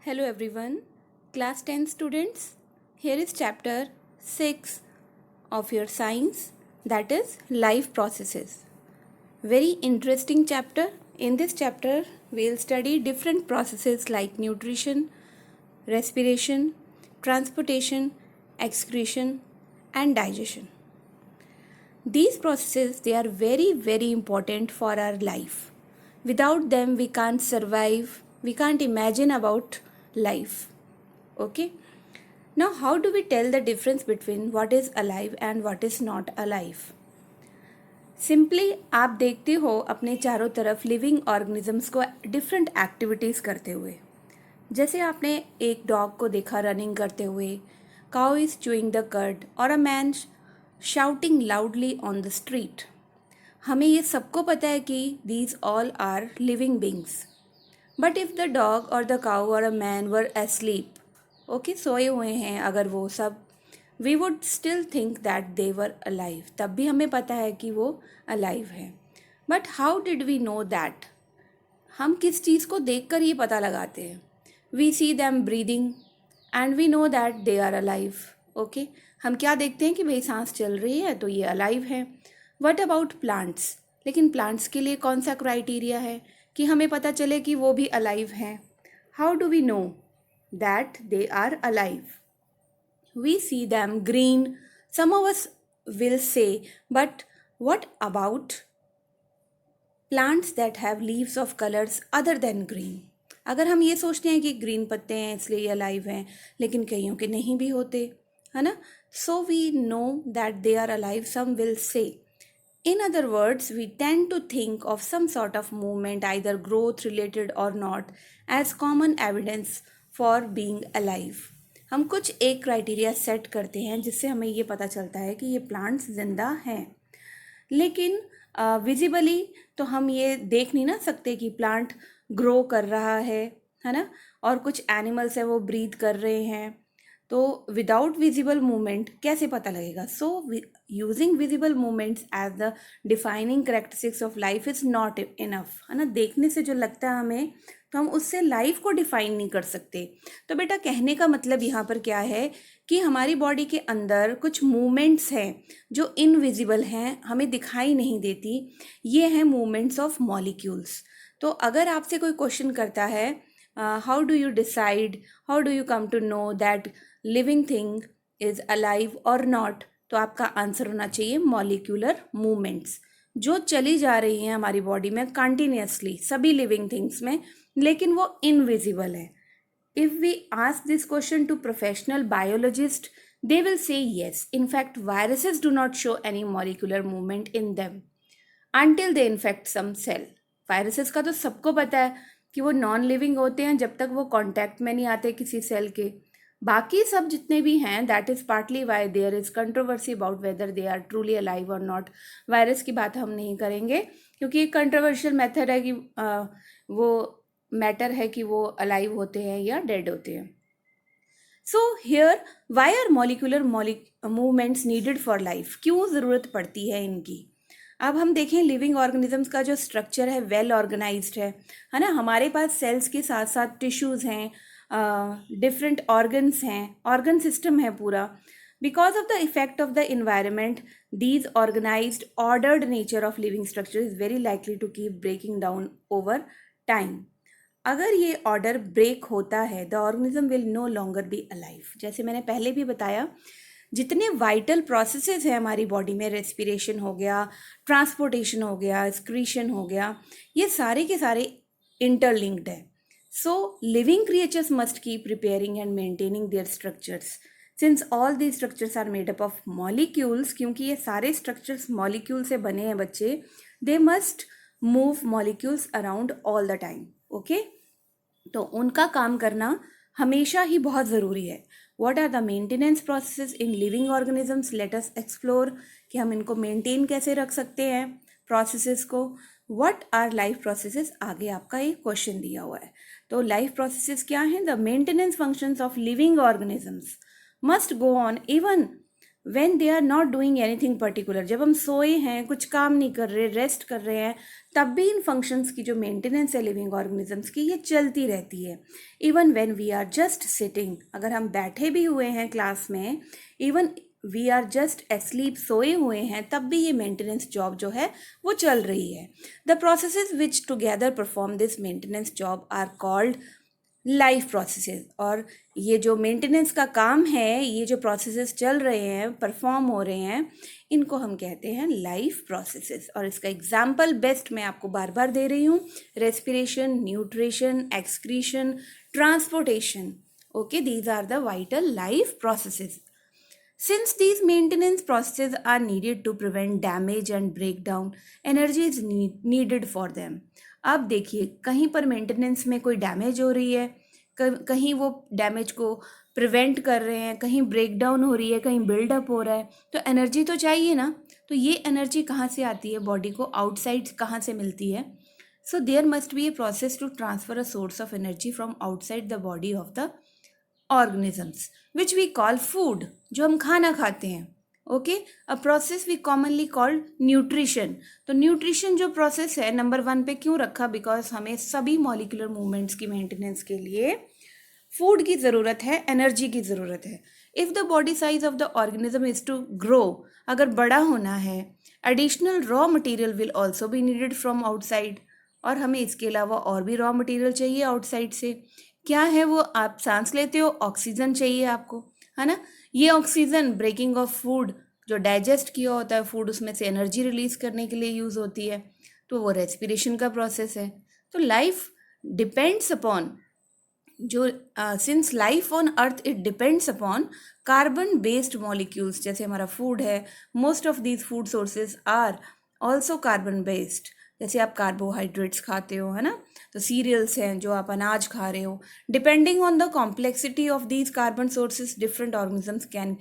Hello everyone, class 10 students. Here is chapter 6 of your science, that is life processes. Very interesting chapter. In this chapter, we'll study different processes like nutrition, respiration, transportation, excretion and digestion. These processes they are very important for our life. Without them we can't survive, we can't imagine about life. Okay? Now how do we tell the difference between what is alive and what is not alive? Simply आप देखते हो अपने चारों तरफ living organisms को different activities करते हुए. जैसे आपने एक डॉग को देखा रनिंग करते हुए, cow is chewing the curd और a man shouting loudly on the street. हमें ये सबको पता है कि these all are living beings. But if the dog और द काउ और a man were asleep, okay सोए हुए हैं अगर वो सब, we would still think that they were alive. तब भी हमें पता है कि वो अलाइव है. But how did we know that? हम किस चीज़ को देख कर ये पता लगाते हैं? We see them breathing and we know that they are alive. Okay, हम क्या देखते हैं कि भाई सांस चल रही है तो ये अलाइव है. What about plants? लेकिन प्लांट्स के लिए कौन सा क्राइटेरिया है कि हमें पता चले कि वो भी अलाइव हैं? How do we know that they are alive? We see them green, some of us will say, but what about plants that have leaves of colors other than green? अगर हम ये सोचते हैं कि ग्रीन पत्ते हैं इसलिए ये अलाइव हैं, लेकिन कईयों के नहीं भी होते, है ना? So we know that they are alive, some will say. In other words, we tend to think of some sort of movement, either growth related or not, as common evidence for being alive. हम कुछ एक criteria set करते हैं जिससे हमें ये पता चलता है कि ये प्लांट्स जिंदा हैं. लेकिन विजिबली तो हम ये देख नहीं ना सकते कि प्लांट ग्रो कर रहा है ना? और कुछ एनिमल्स है वो ब्रीथ कर रहे हैं. तो विदाउट विजिबल मूवमेंट कैसे पता लगेगा? So using visible movements as the defining characteristics of life is not enough, है ना? देखने से जो लगता है हमें, तो हम उससे लाइफ को डिफाइन नहीं कर सकते. तो बेटा कहने का मतलब यहाँ पर क्या है कि हमारी बॉडी के अंदर कुछ मूवमेंट्स हैं जो इनविजिबल हैं, हमें दिखाई नहीं देती. ये हैं मूवमेंट्स ऑफ मॉलिक्यूल्स. तो अगर आपसे कोई क्वेश्चन करता है how do you decide, how do you come to know that living thing is alive और नॉट, तो आपका आंसर होना चाहिए मॉलिक्यूलर मूवमेंट्स जो चली जा रही हैं हमारी बॉडी में कंटिन्यूसली सभी लिविंग थिंग्स में, लेकिन वो इनविजिबल है. If we ask this question to professional biologist, they will say yes. In fact viruses do not show any molecular movement in them until they infect some cell. Viruses का तो सबको पता है कि वो नॉन लिविंग होते हैं जब तक वो कांटेक्ट में नहीं आते किसी सेल के. बाकी सब जितने भी हैं, that is partly why there is controversy about whether they are truly alive और नॉट. वायरस की बात हम नहीं करेंगे क्योंकि एक कंट्रोवर्शियल मेथड है कि वो मैटर है कि वो अलाइव होते हैं या डेड होते हैं. So here why are molecular movements needed for life? क्यों ज़रूरत पड़ती है इनकी? अब हम देखें लिविंग ऑर्गेनिजम्स का जो स्ट्रक्चर है वेल ऑर्गेनाइज्ड है ना? हमारे पास सेल्स के साथ साथ टिश्यूज़ हैं, डिफरेंट ऑर्गन्स हैं, ऑर्गन सिस्टम है पूरा. Because of the effect of the environment, these organised ordered nature of living structure is very likely to keep breaking down over time. अगर ये ऑर्डर ब्रेक होता है, the organism will no longer be alive. जैसे मैंने पहले भी बताया, जितने वाइटल प्रोसेसेस हैं हमारी बॉडी में, रेस्पिरेशन हो गया, ट्रांसपोर्टेशन हो गया, एक्सक्रीशन हो गया, ये सारे के सारे इंटरलिंक्ड है. So living creatures must keep repairing and maintaining their structures. Since all these structures are made up of molecules, क्योंकि ये सारे स्ट्रक्चर्स मॉलिक्यूल से बने हैं बच्चे, they must move molecules around all the time. Okay, तो उनका काम करना हमेशा ही बहुत ज़रूरी है. What are the maintenance processes in living organisms? Let us explore कि हम इनको मेंटेन कैसे रख सकते हैं प्रोसेसेस को. What are life processes? आगे आपका एक क्वेश्चन दिया हुआ है. तो लाइफ प्रोसेसेस क्या हैं? The maintenance functions of living organisms must go on even when they are not doing anything particular, जब हम सोए हैं, कुछ काम नहीं कर रहे, रेस्ट कर रहे हैं, तब भी इन फंक्शंस की जो मेंटेनेंस है लिविंग ऑर्गेनिजम्स की, ये चलती रहती है. Even when we are just sitting, अगर हम बैठे भी हुए हैं क्लास में, even we are just asleep, सोए हुए हैं, तब भी ये मेंटेनेंस जॉब जो है वो चल रही है. The processes which together perform this maintenance job are called life processes. और ये जो मेंटेनेंस का काम है, ये जो प्रोसेसेस चल रहे हैं, परफॉर्म हो रहे हैं, इनको हम कहते हैं लाइफ प्रोसेसेस. और इसका एग्जाम्पल बेस्ट मैं आपको बार बार दे रही हूँ, respiration, nutrition, excretion, transportation. Okay, these are the vital life processes. Since these maintenance processes are needed to prevent damage and breakdown, energy is needed for them. अब देखिए, कहीं पर मेंटेनेंस में कोई डैमेज हो रही है, कहीं वो डैमेज को प्रिवेंट कर रहे हैं, कहीं ब्रेक डाउन हो रही है, कहीं बिल्डअप हो रहा है, तो एनर्जी तो चाहिए ना. तो ये एनर्जी कहाँ से आती है बॉडी को, आउटसाइड कहाँ से मिलती है. So there must be a process to transfer a source of energy from outside the body of the organisms which we call food, जो हम खाना खाते हैं. Okay, a process we commonly called nutrition. तो न्यूट्रिशन जो process है number 1 पे क्यों रखा, बिकॉज हमें सभी मॉलिक्यूलर मूवमेंट्स की मेंटेनेंस के लिए फूड की ज़रूरत है, एनर्जी की ज़रूरत है. If the body size of the organism is to grow, अगर बड़ा होना है, additional raw material will also be needed from outside. और हमें इसके अलावा और भी रॉ मटेरियल चाहिए आउटसाइड से. क्या है वो, आप सांस लेते हो, ऑक्सीजन चाहिए आपको, है ना. ये ऑक्सीजन ब्रेकिंग ऑफ फूड, जो डाइजेस्ट किया होता है फूड, उसमें से एनर्जी रिलीज करने के लिए यूज़ होती है, तो वो रेस्पिरेशन का प्रोसेस है. तो लाइफ डिपेंड्स अपॉन जो since life on earth it depends upon carbon based molecules. जैसे हमारा फूड है, most of these food sources are also carbon based. जैसे आप कार्बोहाइड्रेट्स खाते हो, है ना, तो सीरियल्स हैं, जो आप अनाज खा रहे हो. Depending on the complexity of these carbon sources, different organisms can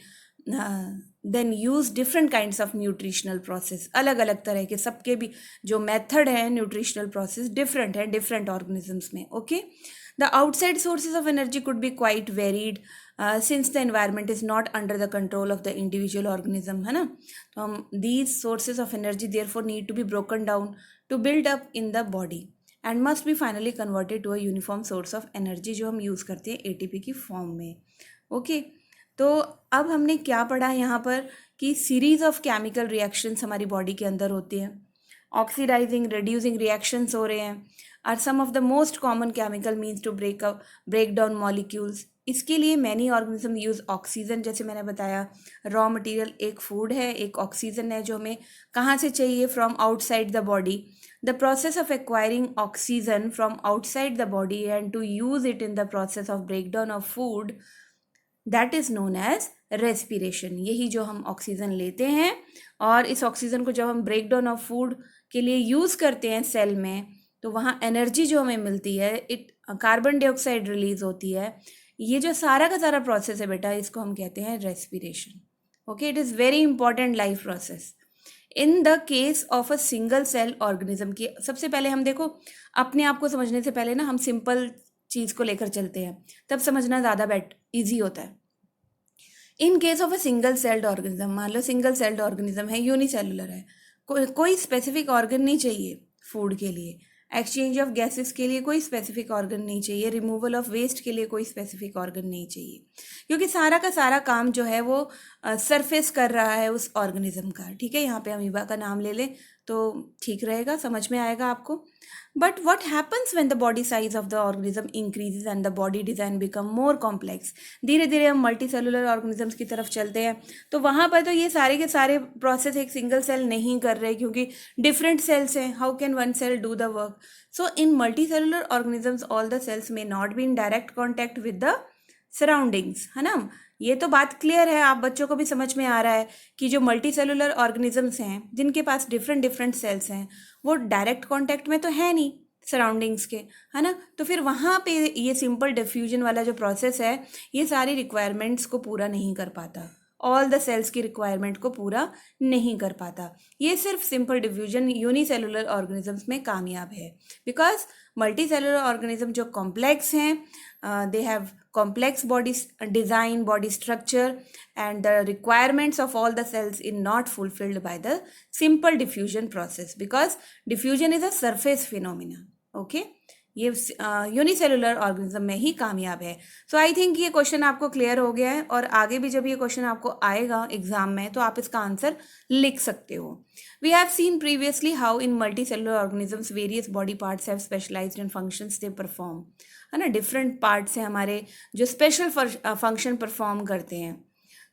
then use different kinds of nutritional process. अलग अलग तरह के सबके भी जो मेथड है न्यूट्रिशनल प्रोसेस डिफरेंट है डिफरेंट ऑर्गेनिजम्स में. Okay, the outside sources of energy could be quite varied since the environment is not under the control of the individual organism, है ना. तो हम these sources of energy therefore need to be broken down to build up in the body and must be finally converted to a uniform source of energy, जो हम use करते हैं ATP की form में. ओके, तो अब हमने क्या पढ़ा यहाँ पर कि सीरीज ऑफ केमिकल रिएक्शंस हमारी बॉडी के अंदर होती हैं. ऑक्सीडाइजिंग, रिड्यूसिंग रिएक्शंस हो रहे हैं. Are some of the most common chemical means to break down molecules. इसके लिए मैनी ऑर्गेनिज्म यूज़ ऑक्सीजन. जैसे मैंने बताया, रॉ मटेरियल एक फूड है, एक ऑक्सीजन है, जो हमें कहाँ से चाहिए, from outside the body. The process of acquiring oxygen from outside the body and to use it in the process of break down of food, that is known as respiration. यही जो हम oxygen लेते हैं और इस oxygen को जब हम ब्रेक डाउन ऑफ फूड के लिए यूज़ करते हैं सेल में, तो वहाँ एनर्जी जो हमें मिलती है, इट कार्बन डाइऑक्साइड रिलीज होती है. ये जो सारा का सारा प्रोसेस है बेटा, इसको हम कहते हैं respiration. Okay, it is very important life process. In the case of a single cell organism की, सबसे पहले हम देखो, अपने आप को समझने से पहले ना हम सिंपल चीज़ को लेकर चलते हैं, तब समझना ज़्यादा ईजी होता है. In case of a single celled organism, मान लो सिंगल सेल्ड ऑर्गेनिज्म है, यूनिसेलुलर है, कोई स्पेसिफिक ऑर्गन नहीं चाहिए फूड के लिए, एक्सचेंज ऑफ गैसेस के लिए कोई स्पेसिफिक ऑर्गन नहीं चाहिए, रिमूवल ऑफ वेस्ट के लिए कोई स्पेसिफिक ऑर्गन नहीं चाहिए, क्योंकि सारा का सारा काम जो है वो सरफेस कर रहा है उस ऑर्गेनिज्म का. ठीक है, यहाँ पे अमीबा का नाम ले लें तो ठीक रहेगा, समझ में आएगा आपको. But what happens when the body size of the organism increases and the body design become more complex? धीरे धीरे हम मल्टी सेलुलर ऑर्गेनिजम्स की तरफ चलते हैं, तो वहाँ पर तो ये सारे के सारे प्रोसेस एक सिंगल सेल नहीं कर रहे, क्योंकि डिफरेंट सेल्स हैं. How can one cell do the work? So in multi cellular organisms all the cells may not be in direct contact with the surroundings, है ना. ये तो बात क्लियर है, आप बच्चों को भी समझ में आ रहा है कि जो मल्टी सेलुलर ऑर्गेनिजम्स हैं, जिनके पास डिफरेंट डिफरेंट सेल्स हैं, वो डायरेक्ट कांटेक्ट में तो है नहीं सराउंडिंग्स के, है ना. तो फिर वहाँ पे ये सिंपल डिफ्यूजन वाला जो प्रोसेस है, ये सारी रिक्वायरमेंट्स को पूरा नहीं कर पाता, ऑल द सेल्स की रिक्वायरमेंट को पूरा नहीं कर पाता. ये सिर्फ सिंपल डिफ्यूजन यूनिसेलुलर ऑर्गेनिजम्स में कामयाब है, बिकॉज मल्टी सेलुलर ऑर्गेनिज्म जो कॉम्प्लेक्स हैं, they have complex body design, body structure, and the requirements of all the cells is not fulfilled by the simple diffusion process, because diffusion is a surface phenomena. Okay, ये unicellular organism में ही कामयाब है. सो I think ये question आपको clear हो गया है, और आगे भी जब ये क्वेश्चन आपको आएगा एग्जाम में तो आप इसका आंसर लिख सकते हो. We have seen previously how in multi cellular organisms various body parts have specialised in functions they perform. है ना, डिफरेंट पार्ट्स हैं हमारे जो स्पेशल फंक्शन परफॉर्म करते हैं.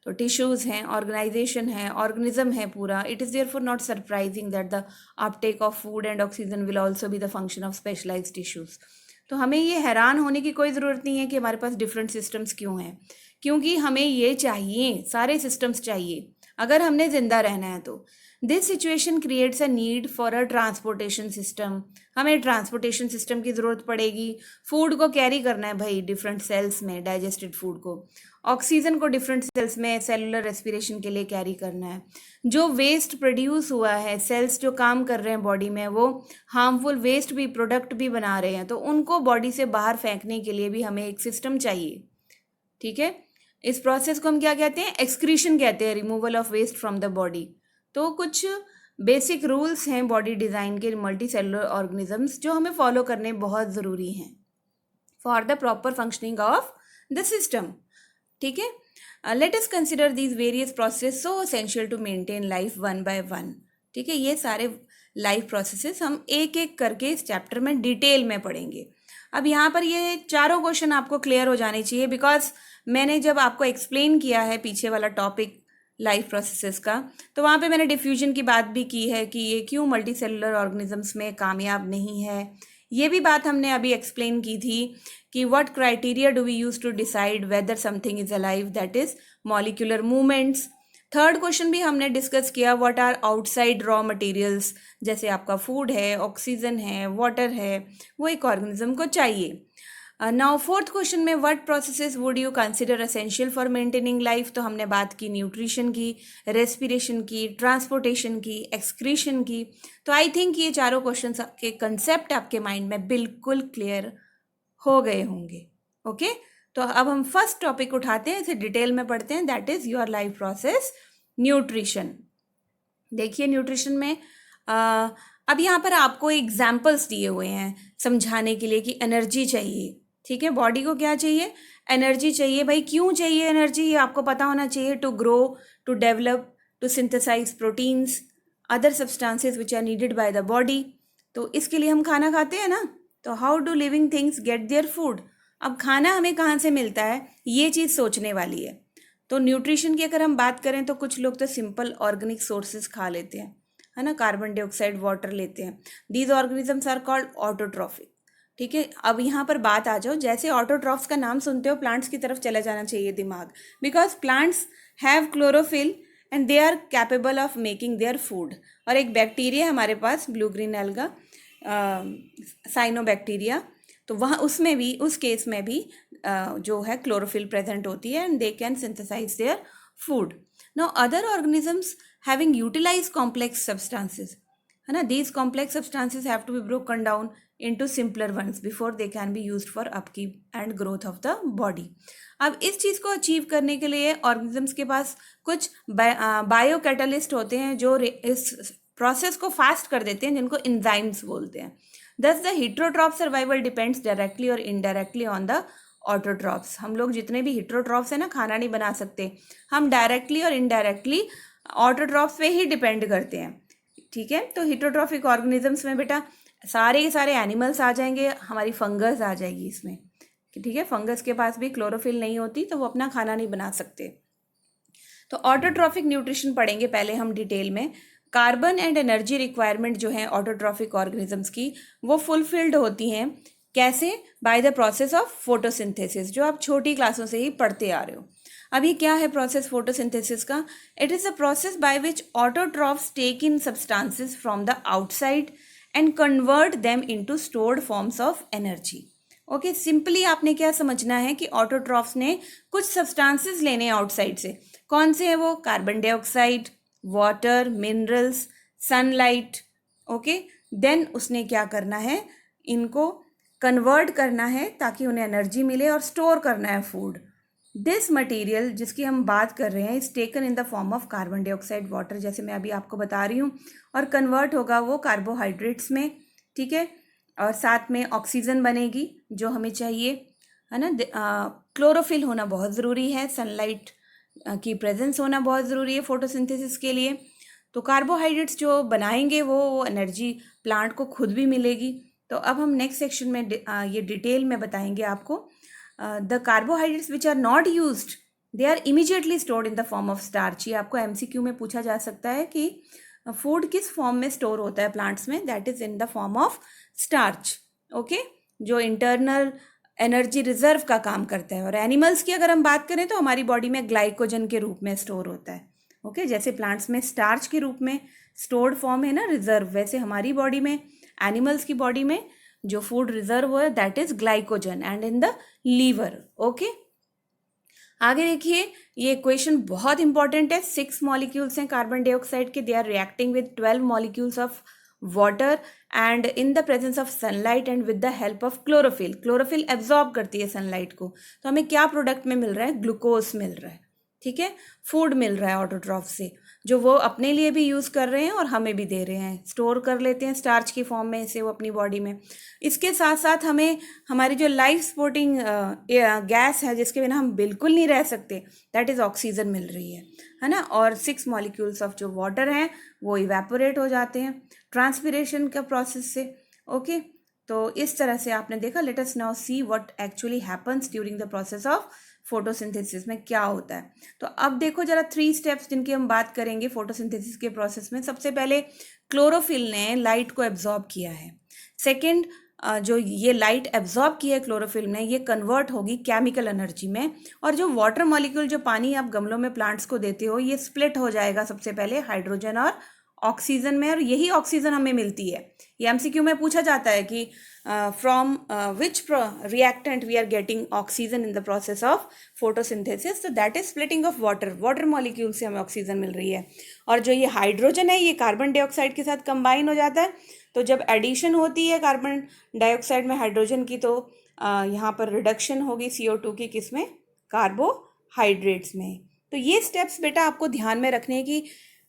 तो टिश्यूज़ हैं, ऑर्गेनाइजेशन है, ऑर्गेनिज्म है पूरा. It is therefore not surprising that the uptake of food and oxygen will also be the function of specialised tissues. तो हमें ये हैरान होने की कोई ज़रूरत नहीं है कि हमारे पास डिफरेंट सिस्टम्स क्यों हैं, क्योंकि हमें ये चाहिए, सारे सिस्टम्स चाहिए अगर हमने ज़िंदा रहना है. तो this situation creates a need for a transportation system. हमें ट्रांसपोर्टेशन सिस्टम की ज़रूरत पड़ेगी. फूड को कैरी करना है भाई डिफरेंट सेल्स में, डाइजेस्टेड फूड को. ऑक्सीजन को डिफरेंट सेल्स में सेलुलर रेस्पिरेशन के लिए कैरी करना है. जो वेस्ट प्रोड्यूस हुआ है, सेल्स जो काम कर रहे हैं बॉडी में, वो हार्मफुल वेस्ट भी, प्रोडक्ट भी बना रहे हैं, तो उनको बॉडी से बाहर फेंकने के लिए भी हमें एक सिस्टम चाहिए. ठीक है, इस प्रोसेस को हम क्या कहते हैं? एक्सक्रीशन कहते हैं, removal of waste from the body. तो कुछ बेसिक रूल्स हैं बॉडी डिज़ाइन के मल्टी सेलुलर ऑर्गेनिजम्स जो हमें फॉलो करने बहुत ज़रूरी हैं for the proper functioning of the system. ठीक है, let us consider these various process so essential to maintain life one by one. ठीक है, ये सारे लाइफ प्रोसेसेस हम एक एक करके इस चैप्टर में डिटेल में पढ़ेंगे. अब यहाँ पर ये चारों क्वेश्चन आपको क्लियर हो जाने चाहिए, बिकॉज मैंने जब आपको एक्सप्लेन किया है पीछे वाला टॉपिक लाइफ प्रोसेसेस का, तो वहाँ पे मैंने डिफ्यूजन की बात भी की है कि ये क्यों मल्टी सेलुलर ऑर्गेनिजम्स में कामयाब नहीं है. ये भी बात हमने अभी एक्सप्लेन की थी कि what criteria do we use to decide whether something is alive, that is molecular movements. Third question भी हमने डिस्कस किया, what are outside raw materials, जैसे आपका फूड है, ऑक्सीजन है, वाटर है, वो एक ऑर्गेनिज्म को चाहिए. नाउ फोर्थ क्वेश्चन में what processes would you consider essential for maintaining life. तो हमने बात की न्यूट्रिशन की, रेस्पिरेशन की, ट्रांसपोर्टेशन की, एक्सक्रीशन की. तो आई थिंक ये चारों क्वेश्चन के कंसेप्ट आपके माइंड में बिल्कुल क्लियर हो गए होंगे. ओके, तो अब हम फर्स्ट टॉपिक उठाते हैं, इसे डिटेल में पढ़ते हैं, that is your life process nutrition. देखिए न्यूट्रिशन में अब यहाँ पर आपको एग्जाम्पल्स दिए हुए हैं समझाने के लिए कि एनर्जी चाहिए. ठीक है, बॉडी को क्या चाहिए? एनर्जी चाहिए. भाई क्यों चाहिए एनर्जी? ये आपको पता होना चाहिए. To grow, to develop, to synthesise proteins, other substances which are needed by the body. तो इसके लिए हम खाना खाते हैं ना. तो how do living things get their food? अब खाना हमें कहाँ से मिलता है, ये चीज़ सोचने वाली है. तो न्यूट्रिशन की अगर हम बात करें तो कुछ लोग तो सिंपल ऑर्गेनिक सोर्सेज खा लेते हैं, है ना, कार्बन डाइऑक्साइड, वाटर लेते हैं. These organisms are called autotrophic. ठीक है, अब यहाँ पर बात आ जाओ, जैसे ऑटोट्रॉफ्स का नाम सुनते हो प्लांट्स की तरफ चला जाना चाहिए दिमाग, because plants have chlorophyll and they are capable of making their food. और एक बैक्टीरिया हमारे पास, ब्लू ग्रीन एल्गा, साइनोबैक्टीरिया, तो वहाँ उसमें भी, उस केस में भी जो है क्लोरोफिल प्रेजेंट होती है and they can synthesise their food. Now other organisms having utilise complex substances, है ना, these complex substances have to be broken down into simpler ones before they can be used for upkeep and growth of the body. अब इस चीज़ को achieve करने के लिए organisms के पास कुछ बायो कैटलिस्ट होते हैं जो इस प्रोसेस को फास्ट कर देते हैं, जिनको एंजाइम्स बोलते हैं. Thus the heterotroph survival depends directly और indirectly on the autotrophs. हम लोग जितने भी heterotrophs हैं ना, खाना नहीं बना सकते, हम डायरेक्टली और इनडायरेक्टली ऑटोट्रॉफ्स पे ही डिपेंड करते हैं. ठीक है, तो heterotrophic ऑर्गेनिजम्स में बेटा सारे के सारे एनिमल्स आ जाएंगे, हमारी फंगस आ जाएगी इसमें. ठीक है, फंगस के पास भी क्लोरोफिल नहीं होती तो वो अपना खाना नहीं बना सकते. तो ऑटोट्रॉफिक न्यूट्रिशन पढ़ेंगे पहले हम डिटेल में. कार्बन एंड एनर्जी रिक्वायरमेंट जो है ऑटोट्रॉफिक ऑर्गेनिजम्स की, वो फुलफिल्ड होती हैं. कैसे? By the process of photosynthesis, जो आप छोटी क्लासों से ही पढ़ते आ रहे हो. अभी क्या है प्रोसेस फोटोसिंथेसिस का? It is a process by which autotrophs take in substances from the outside and convert them into stored forms of energy. Okay, simply आपने क्या समझना है कि ऑटोट्रॉफ्स ने कुछ सब्सटेंसेस लेने हैं आउटसाइड से. कौन से हैं वो? Carbon dioxide, water, minerals, sunlight. Okay, then उसने क्या करना है, इनको कन्वर्ट करना है ताकि उन्हें एनर्जी मिले और स्टोर करना है फूड। दिस मटेरियल जिसकी हम बात कर रहे हैं is taken in the form of carbon dioxide water, जैसे मैं अभी आपको बता रही हूँ, और कन्वर्ट होगा वो कार्बोहाइड्रेट्स में, ठीक है, और साथ में ऑक्सीजन बनेगी जो हमें चाहिए, है ना। क्लोरोफिल होना बहुत ज़रूरी है, सनलाइट की प्रेजेंस होना बहुत ज़रूरी है फोटोसिंथेसिस के लिए। तो कार्बोहाइड्रेट्स जो बनाएंगे वो एनर्जी प्लांट को खुद भी मिलेगी। तो अब हम नेक्स्ट सेक्शन में ये डिटेल में बताएंगे आपको। The carbohydrates which are not used they are immediately stored in the form of starch. ये आपको एमसीक्यू में पूछा जा सकता है कि फूड किस फॉर्म में स्टोर होता है प्लांट्स में, that is in the form of starch, okay, जो इंटरनल एनर्जी रिजर्व का काम करता है। और एनिमल्स की अगर हम बात करें तो हमारी बॉडी में ग्लाइकोजन के रूप में स्टोर होता है, ओके, जैसे प्लांट्स में स्टार्च के रूप में स्टोर्ड फॉर्म है ना रिजर्व, वैसे हमारी बॉडी में, एनिमल्स की बॉडी में जो फूड रिजर्व हो है that is glycogen and in the liver, okay. आगे देखिए, ये इक्वेशन बहुत इंपॉर्टेंट है। 6 मॉलिक्यूल्स हैं कार्बन डाइऑक्साइड के, they are reacting with 12 molecules of water and in the presence of sunlight and with the help of chlorophyll. Chlorophyll absorb करती है sunlight को, तो हमें क्या प्रोडक्ट में मिल रहा है, ग्लूकोज मिल रहा है, ठीक है, फूड मिल रहा है ऑटोट्रॉफ से, जो वो अपने लिए भी यूज़ कर रहे हैं और हमें भी दे रहे हैं, स्टोर कर लेते हैं स्टार्च की फॉर्म में इसे वो अपनी बॉडी में। इसके साथ साथ हमें हमारी जो लाइफ सपोर्टिंग गैस है जिसके बिना हम बिल्कुल नहीं रह सकते, दैट इज़ ऑक्सीजन मिल रही है ना। और 6 मॉलिक्यूल्स ऑफ जो वाटर हैं वो इवेपोरेट हो जाते हैं ट्रांसपिरेशन का प्रोसेस से, ओके। तो इस तरह से आपने देखा। Let us now see what actually happens during the process of photosynthesis में क्या होता है। तो अब देखो जरा 3 स्टेप्स जिनकी हम बात करेंगे फोटोसिंथेसिस के प्रोसेस में। सबसे पहले क्लोरोफिल ने लाइट को एब्जॉर्ब किया है। सेकंड, जो ये लाइट एब्जॉर्ब की है क्लोरोफिल ने, ये कन्वर्ट होगी केमिकल एनर्जी में, और जो वाटर मॉलिक्यूल जो पानी आप गमलों में प्लांट्स को देते हो ये स्प्लिट हो जाएगा सबसे पहले हाइड्रोजन और ऑक्सीजन में, और यही ऑक्सीजन हमें मिलती है। ये एमसीक्यू में पूछा जाता है कि from which reactant we are getting oxygen in the process of photosynthesis, तो that is splitting of water, water molecule से हमें ऑक्सीजन मिल रही है। और जो ये हाइड्रोजन है ये कार्बन डाइऑक्साइड के साथ कंबाइन हो जाता है, तो जब एडिशन होती है कार्बन डाइऑक्साइड में हाइड्रोजन की, तो यहाँ पर रिडक्शन होगी CO2 की, किसमें, कार्बोहाइड्रेट्स में। तो ये स्टेप्स बेटा आपको ध्यान में रखने की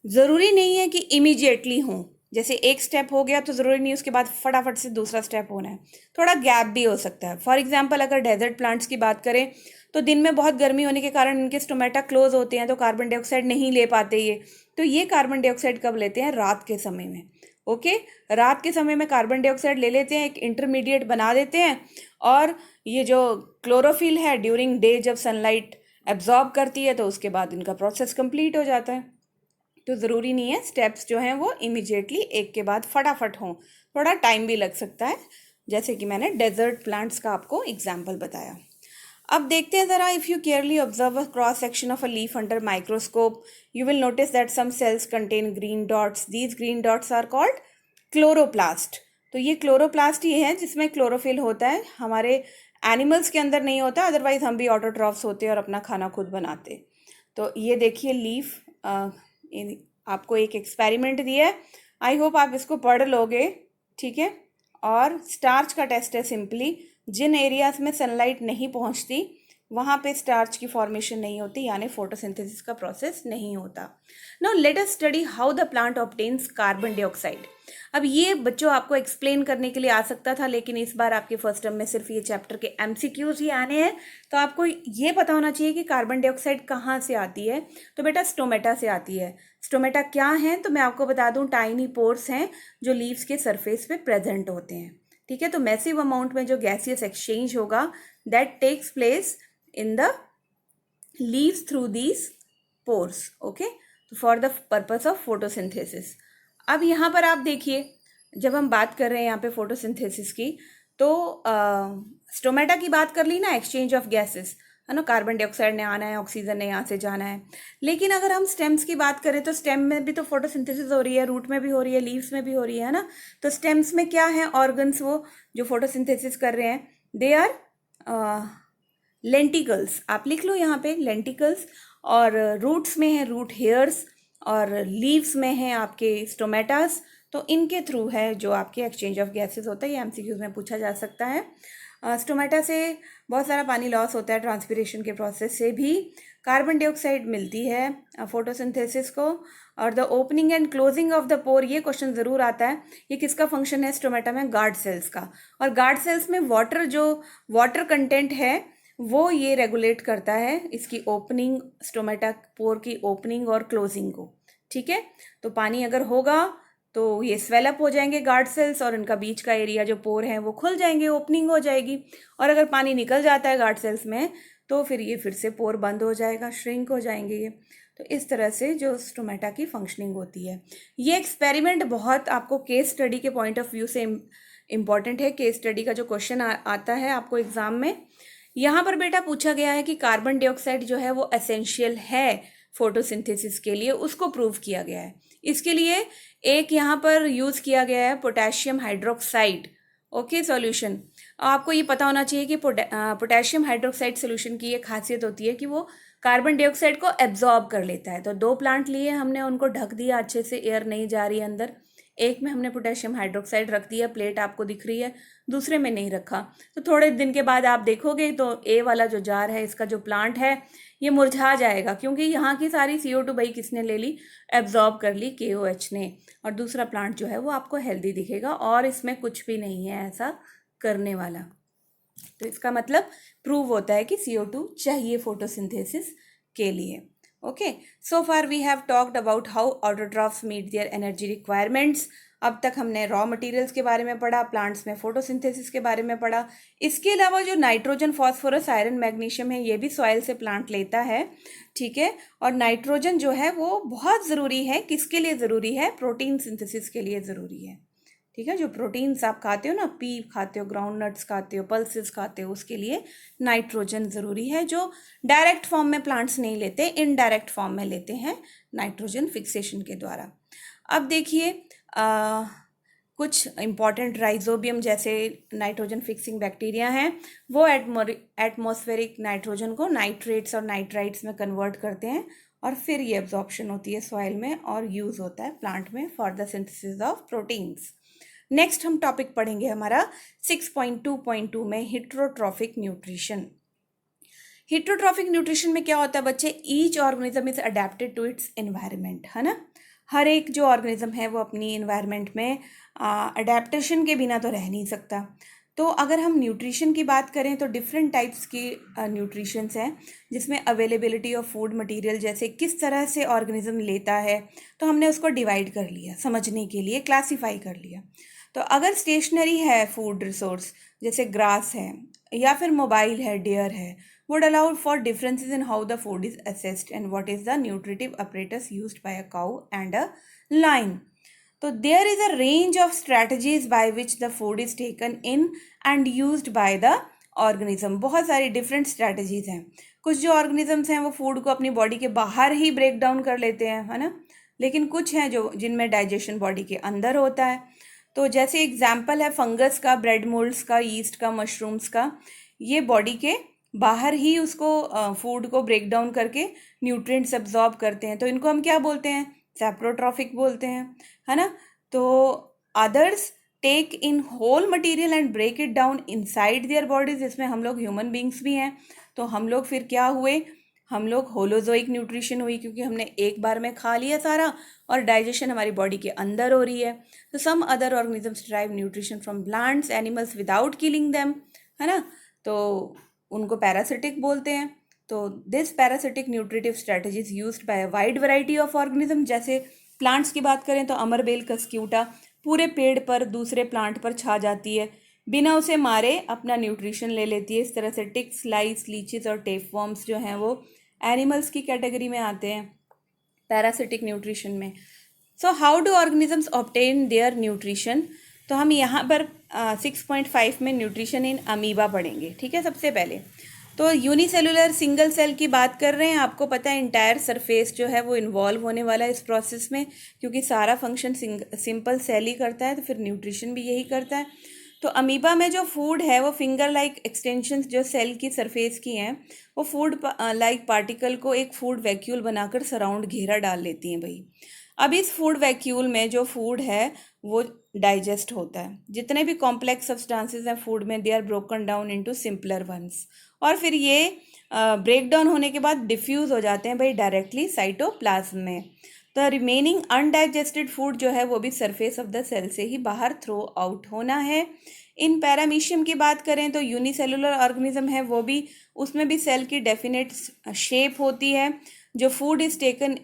ज़रूरी नहीं है कि इमीडिएटली हों, जैसे एक स्टेप हो गया तो ज़रूरी नहीं उसके बाद फटाफट से दूसरा स्टेप होना है, थोड़ा गैप भी हो सकता है। फॉर एग्जांपल अगर डेजर्ट प्लांट्स की बात करें तो दिन में बहुत गर्मी होने के कारण इनके स्टोमेटा क्लोज होते हैं, तो कार्बन डाइऑक्साइड नहीं ले पाते ये, तो ये कार्बन डाइऑक्साइड कब लेते हैं, रात के समय में, ओके। रात के समय में कार्बन डाइऑक्साइड ले लेते हैं, एक इंटरमीडिएट बना देते हैं, और ये जो क्लोरोफिल है ड्यूरिंग डे जब सनलाइट एब्जॉर्ब करती है तो उसके बाद इनका प्रोसेस कंप्लीट हो जाता है। तो ज़रूरी नहीं है स्टेप्स जो हैं वो इमीडिएटली एक के बाद फटाफट हों, थोड़ा टाइम भी लग सकता है, जैसे कि मैंने डेजर्ट प्लांट्स का आपको एग्जाम्पल बताया। अब देखते हैं ज़रा, if you carefully observe a cross section of a leaf under microscope you will notice that some cells contain green dots, these green dots are called chloroplast. तो ये क्लोरोप्लास्ट ही है जिसमें क्लोरोफिल होता है, हमारे एनिमल्स के अंदर नहीं होता, अदरवाइज हम भी ऑटोट्रॉफ्स होते और अपना खाना खुद बनाते। तो ये देखिए लीफ, आपको एक एक्सपेरिमेंट दिया है, आई होप आप इसको पढ़ लोगे, ठीक है। और स्टार्च का टेस्ट है सिंपली, जिन एरियाज में सनलाइट नहीं पहुंचती वहाँ पे स्टार्च की फॉर्मेशन नहीं होती, यानी फोटोसिंथेसिस का प्रोसेस नहीं होता। Now let us study how the plant obtains carbon dioxide. अब ये बच्चों आपको एक्सप्लेन करने के लिए आ सकता था, लेकिन इस बार आपके फर्स्ट टर्म में सिर्फ ये चैप्टर के MCQs ही आने हैं, तो आपको ये पता होना चाहिए कि कार्बन डाइऑक्साइड कहाँ से आती है। तो बेटा स्टोमेटा से आती है। स्टोमेटा क्या है, तो मैं आपको बता दूँ, टाइनी पोर्स हैं जो लीव्स के सरफेस पे प्रेजेंट होते हैं, ठीक है। तो मैसिव अमाउंट में जो गैसियस एक्सचेंज होगा that takes place in the leaves through these pores, okay, for the purpose of photosynthesis। अब यहाँ पर आप देखिए, जब हम बात कर रहे हैं यहाँ पे फोटोसिंथेसिस की, तो स्टोमेटा की बात कर ली ना, एक्सचेंज ऑफ गैसेस, है ना, कार्बन डाइऑक्साइड ने आना है, ऑक्सीजन ने यहाँ से जाना है। लेकिन अगर हम स्टेम्स की बात करें तो स्टेम में भी तो फोटोसिंथेसिस हो रही है, रूट में भी हो रही है, लीव्स में भी हो रही है ना। तो स्टेम्स में क्या है, ऑर्गन्स वो जो फोटोसिंथेसिस कर रहे हैं, दे आर लेंटिकल्स, आप लिख लो यहाँ पे लेंटिकल्स। और रूट्स में है रूट हेयर्स, और लीव्स में है आपके स्टोमेटास, तो इनके थ्रू है जो आपके एक्सचेंज ऑफ गैसेस होता है, ये एमसीक्यूज में पूछा जा सकता है। स्टोमेटा से बहुत सारा पानी लॉस होता है, ट्रांसपिरेशन के प्रोसेस से भी कार्बन डाइऑक्साइड मिलती है फोटोसिंथेसिस को। और the opening and closing of the pore, ये क्वेश्चन ज़रूर आता है, ये किसका फंक्शन है स्टोमेटा में? गार्ड सेल्स का। और गार्ड सेल्स में वाटर कंटेंट है वो ये रेगुलेट करता है इसकी ओपनिंग, स्टोमेटा पोर की ओपनिंग और क्लोजिंग को। ठीक है, तो पानी अगर होगा तो ये स्वेलअप हो जाएंगे गार्ड सेल्स और इनका बीच का एरिया जो पोर है वो खुल जाएंगे, ओपनिंग हो जाएगी। और अगर पानी निकल जाता है गार्ड सेल्स में तो फिर ये फिर से पोर बंद हो जाएगा, श्रिंक हो जाएंगे ये। तो इस तरह से जो स्टोमेटा की फंक्शनिंग होती है। ये एक्सपेरिमेंट बहुत आपको केस स्टडी के पॉइंट ऑफ व्यू से इम्पॉर्टेंट है। केस स्टडी का जो क्वेश्चन आता है आपको एग्जाम में, यहाँ पर बेटा पूछा गया है कि कार्बन डाइऑक्साइड जो है वो एसेंशियल है फोटोसिंथेसिस के लिए, उसको प्रूव किया गया है। इसके लिए एक यहाँ पर यूज़ किया गया है पोटेशियम हाइड्रोक्साइड। ओके, सॉल्यूशन आपको ये पता होना चाहिए कि पोटेशियम हाइड्रोक्साइड सॉल्यूशन की ये खासियत होती है कि वो कार्बन डाइऑक्साइड को एब्जॉर्ब कर लेता है। तो 2 प्लांट लिए हमने, उनको ढक दिया अच्छे से, एयर नहीं जा रही अंदर। एक में हमने पोटेशियम हाइड्रोक्साइड रख दिया, प्लेट आपको दिख रही है, दूसरे में नहीं रखा। तो थोड़े दिन के बाद आप देखोगे तो ए वाला जो जार है, इसका जो प्लांट है ये मुरझा जाएगा, क्योंकि यहाँ की सारी CO2 भाई किसने ले ली? एब्जॉर्ब कर ली KOH ने। और दूसरा प्लांट जो है वो आपको हेल्दी दिखेगा और इसमें कुछ भी नहीं है ऐसा करने वाला। तो इसका मतलब प्रूव होता है कि CO2 चाहिए फोटोसिंथेसिस के लिए। Okay, so far we have talked about how autotrophs meet their energy requirements. अब तक हमने रॉ मटेरियल्स के बारे में पढ़ा, प्लांट्स में फोटोसिंथेसिस के बारे में पढ़ा। इसके अलावा जो नाइट्रोजन, फॉस्फोरस, आयरन, मैग्नीशियम है, ये भी सॉइल से प्लांट लेता है। ठीक है, और नाइट्रोजन जो है वो बहुत ज़रूरी है। किसके लिए ज़रूरी है? प्रोटीन सिंथेसिस के लिए ज़रूरी है। ठीक है, जो प्रोटीन्स आप खाते हो ना, पी खाते हो, ग्राउंड नट्स खाते हो, पल्सेस खाते हो, उसके लिए नाइट्रोजन ज़रूरी है, जो डायरेक्ट फॉर्म में प्लांट्स नहीं लेते, इनडायरेक्ट फॉर्म में लेते हैं नाइट्रोजन फिक्सेशन के द्वारा। अब देखिए कुछ इंपॉर्टेंट राइजोबियम जैसे नाइट्रोजन फिक्सिंग बैक्टीरिया हैं, वो एटमॉस्फेरिक नाइट्रोजन को नाइट्रेट्स और नाइट्राइट्स में कन्वर्ट करते हैं और फिर ये एब्जॉर्प्शन होती है सॉइल में और यूज़ होता है प्लांट में for the synthesis of proteins. Next हम टॉपिक पढ़ेंगे हमारा 6.2.2 में हिट्रोट्रॉफिक न्यूट्रिशन। हिट्रोट्रॉफिक न्यूट्रिशन में क्या होता है बच्चे? Each organism is adapted to its environment, है ना। हर एक जो ऑर्गेनिज्म है वो अपनी एनवायरनमेंट में अडेप्टेशन के बिना तो रह नहीं सकता। तो अगर हम न्यूट्रिशन की बात करें तो डिफरेंट टाइप्स की न्यूट्रिशंस हैं, जिसमें अवेलेबिलिटी ऑफ फूड मटेरियल जैसे किस तरह से ऑर्गेनिज्म लेता है, तो हमने उसको डिवाइड कर लिया, समझने के लिए क्लासीफाई कर लिया। तो अगर स्टेशनरी है फूड रिसोर्स जैसे ग्रास है या फिर मोबाइल है, डेयर है, would allow for differences in how the food is assessed and what is the nutritive apparatus used by a cow and a lion. So there is a range of strategies by which the food is taken in and used by the organism. बहुत सारी different strategies हैं। कुछ जो organisms हैं वो food को अपनी body के बाहर ही break down कर लेते हैं, है ना, लेकिन कुछ हैं जो जिनमें digestion body के अंदर होता है। तो जैसे एग्जाम्पल है फंगस का, ब्रेड मोल्ड्स का, यीस्ट का, मशरूम्स का, ये बॉडी के बाहर ही उसको फूड को ब्रेक डाउन करके न्यूट्रिएंट्स एब्जॉर्ब करते हैं। तो इनको हम क्या बोलते हैं? सैप्रोट्रॉफिक बोलते हैं, है ना। तो others take in whole material and break it down inside their bodies, जिसमें हम लोग ह्यूमन बींग्स भी हैं। तो हम लोग फिर क्या हुए? हम लोग होलोजोइक न्यूट्रिशन हुई, क्योंकि हमने एक बार में खा लिया सारा और डाइजेशन हमारी बॉडी के अंदर हो रही है। तो some other organisms derive nutrition from plants, animals without killing them, है ना, तो उनको पैरासिटिक बोलते हैं। तो this parasitic nutritive strategies used by a wide variety of organism. जैसे प्लांट्स की बात करें तो अमरबेल कस्क्यूटा पूरे पेड़ पर दूसरे प्लांट पर छा जाती है, बिना उसे मारे अपना न्यूट्रिशन ले लेती है। इस तरह से टिक्स, लाइस, लीचेस और टेपवर्म्स जो हैं वो एनिमल्स की कैटेगरी में आते हैं पैरासिटिक न्यूट्रिशन में। So how do organisms obtain their nutrition? तो हम यहाँ पर 6.5 में न्यूट्रिशन इन अमीबा पढ़ेंगे। ठीक है, सबसे पहले तो यूनिसेलुलर सिंगल सेल की बात कर रहे हैं। आपको पता है इंटायर सरफेस जो है वो इन्वॉल्व होने वाला है इस प्रोसेस में, क्योंकि सारा फंक्शन सिंपल सेल ही करता है, तो फिर न्यूट्रिशन भी यही करता है। तो अमीबा में जो फूड है वो फिंगर लाइक एक्सटेंशंस जो सेल की सरफेस की हैं, वो फूड लाइक पार्टिकल को एक फूड वैक्यूल बनाकर सराउंड घेरा डाल लेती हैं भाई। अब इस फूड वैक्यूल में जो फूड है वो डाइजेस्ट होता है। जितने भी कॉम्प्लेक्स सब्सटेंसेस हैं फूड में, they are broken down into simpler ones, और फिर ये ब्रेक डाउन होने के बाद डिफ्यूज हो जाते हैं भाई डायरेक्टली साइटोप्लाज्म में। द रिमेनिंग अनडाइजेस्टेड फूड जो है वो भी सरफेस ऑफ द सेल से ही बाहर थ्रो आउट होना है। इन पैरामीशियम की बात करें तो यूनिसेलुलर ऑर्गेनिज्म है वो भी, उसमें भी सेल की डेफिनेट शेप होती है। जो food is taken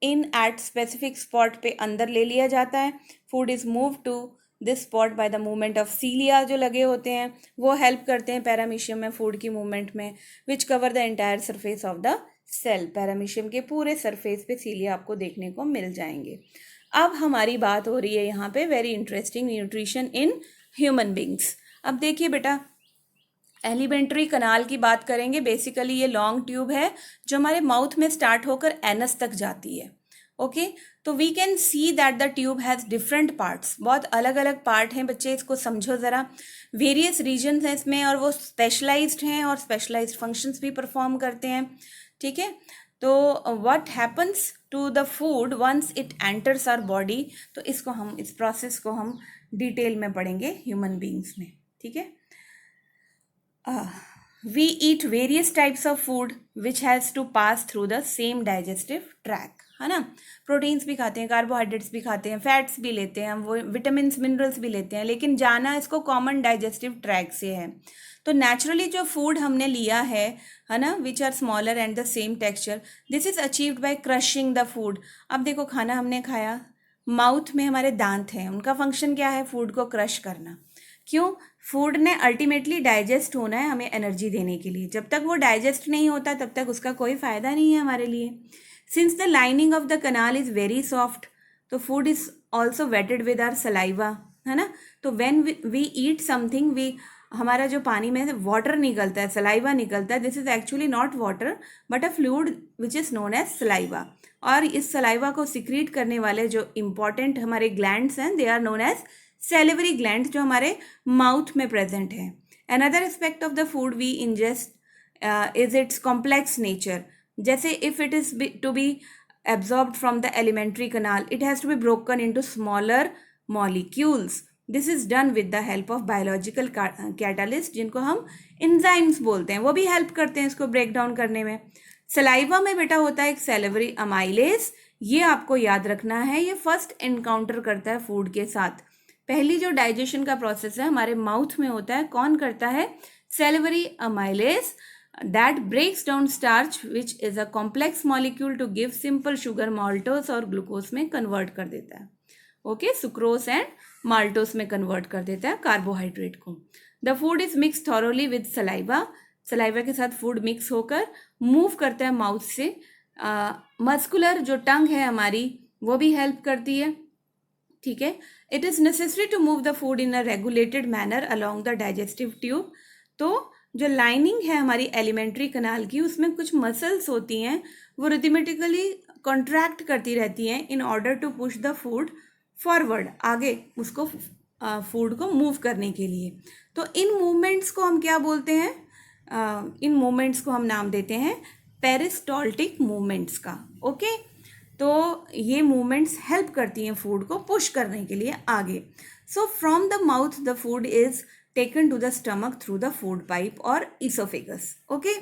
in at specific spot पे अंदर ले लिया जाता है। Food is move to this spot by the movement of cilia जो लगे होते हैं वो हेल्प करते हैं पैरामीशियम में फूड की मूवमेंट में, which cover the entire surface of the cell. Paramecium के पूरे सरफेस पे सीलिया आपको देखने को मिल जाएंगे। अब हमारी बात हो रही है यहाँ पे very interesting, nutrition in human beings. अब देखिए बेटा, एलिमेंट्री कनाल की बात करेंगे। बेसिकली ये लॉन्ग ट्यूब है जो हमारे माउथ में स्टार्ट होकर एनस तक जाती है। ओके, तो we can see that the tube has different parts, बहुत अलग अलग पार्ट हैं बच्चे, इसको समझो ज़रा। वेरियस रीजन्स हैं इसमें और वो स्पेशलाइज्ड हैं और स्पेशलाइज्ड फंक्शंस भी परफॉर्म करते हैं। ठीक है, तो what happens to the food once it enters our body, तो इसको हम, इस प्रोसेस को हम डिटेल में पढ़ेंगे ह्यूमन बींग्स में। ठीक है, we eat various types of food which has to pass through the same digestive tract, है ना। प्रोटीन्स भी खाते हैं, कार्बोहाइड्रेट्स भी खाते हैं, फैट्स भी लेते हैं, वो विटामिन्स मिनरल्स भी लेते हैं, लेकिन जाना इसको कॉमन डाइजेस्टिव ट्रैक से है। तो नेचुरली जो फूड हमने लिया है ना, which are smaller and the same texture, this is achieved by crushing the food. अब देखो खाना हमने खाया, माउथ में हमारे दांत हैं, उनका फंक्शन क्या है, फूड को क्रश करना। क्यों? फूड ने अल्टीमेटली डाइजेस्ट होना है हमें एनर्जी देने के लिए। जब तक वो डाइजेस्ट नहीं होता तब तक उसका कोई फ़ायदा नहीं है हमारे लिए। Since the lining of the canal is very soft, तो food is also wetted with our saliva, है ना। तो when we eat something, we, हमारा जो पानी में से वाटर निकलता है, सलाइवा निकलता है, this is actually not water but a fluid which is known as saliva. और इस सलाइवा को सिक्रीट करने वाले जो इम्पॉर्टेंट हमारे ग्लैंड्स हैं, they are known as salivary glands, जो हमारे माउथ में प्रेजेंट है। Another aspect of the food we ingest is its complex nature. जैसे if it is to be absorbed from the alimentary canal, it has to be broken into smaller molecules. This is done with the help of biological catalyst, जिनको हम enzymes बोलते हैं, वो भी help करते हैं इसको ब्रेक डाउन करने में। सलाइवा में बेटा होता है एक सेलिवरी अमाइलेज, ये आपको याद रखना है, ये फर्स्ट एनकाउंटर करता है फूड के साथ। पहली जो डाइजेशन का प्रोसेस है हमारे माउथ में होता है, कौन करता है, salivary amylase, that breaks down starch which is a complex molecule to give simple sugar, maltose और ग्लूकोज में कन्वर्ट कर देता है। ओके, सुक्रोज एंड माल्टोस में कन्वर्ट कर देता है कार्बोहाइड्रेट को। The food is mix thoroughly with saliva, saliva के साथ फूड मिक्स होकर मूव करता है माउथ से। मस्कुलर जो टंग है हमारी वो भी हेल्प करती है। ठीक है, it is necessary to move the food in a regulated manner along the digestive tube. तो जो लाइनिंग है हमारी एलिमेंट्री कनाल की, उसमें कुछ मसल्स होती हैं, वो रिथमेटिकली कॉन्ट्रैक्ट करती रहती हैं in order to push the food forward, आगे उसको फूड को मूव करने के लिए। तो इन मूवमेंट्स को हम क्या बोलते हैं, इन मूवमेंट्स को हम नाम देते हैं पेरिस्टॉल्टिक मूवमेंट्स का। ओके, तो ये मूवमेंट्स हेल्प करती हैं फूड को पुश करने के लिए आगे। So from the mouth the food is taken to the stomach through the food pipe और इसोफेगस। ओके,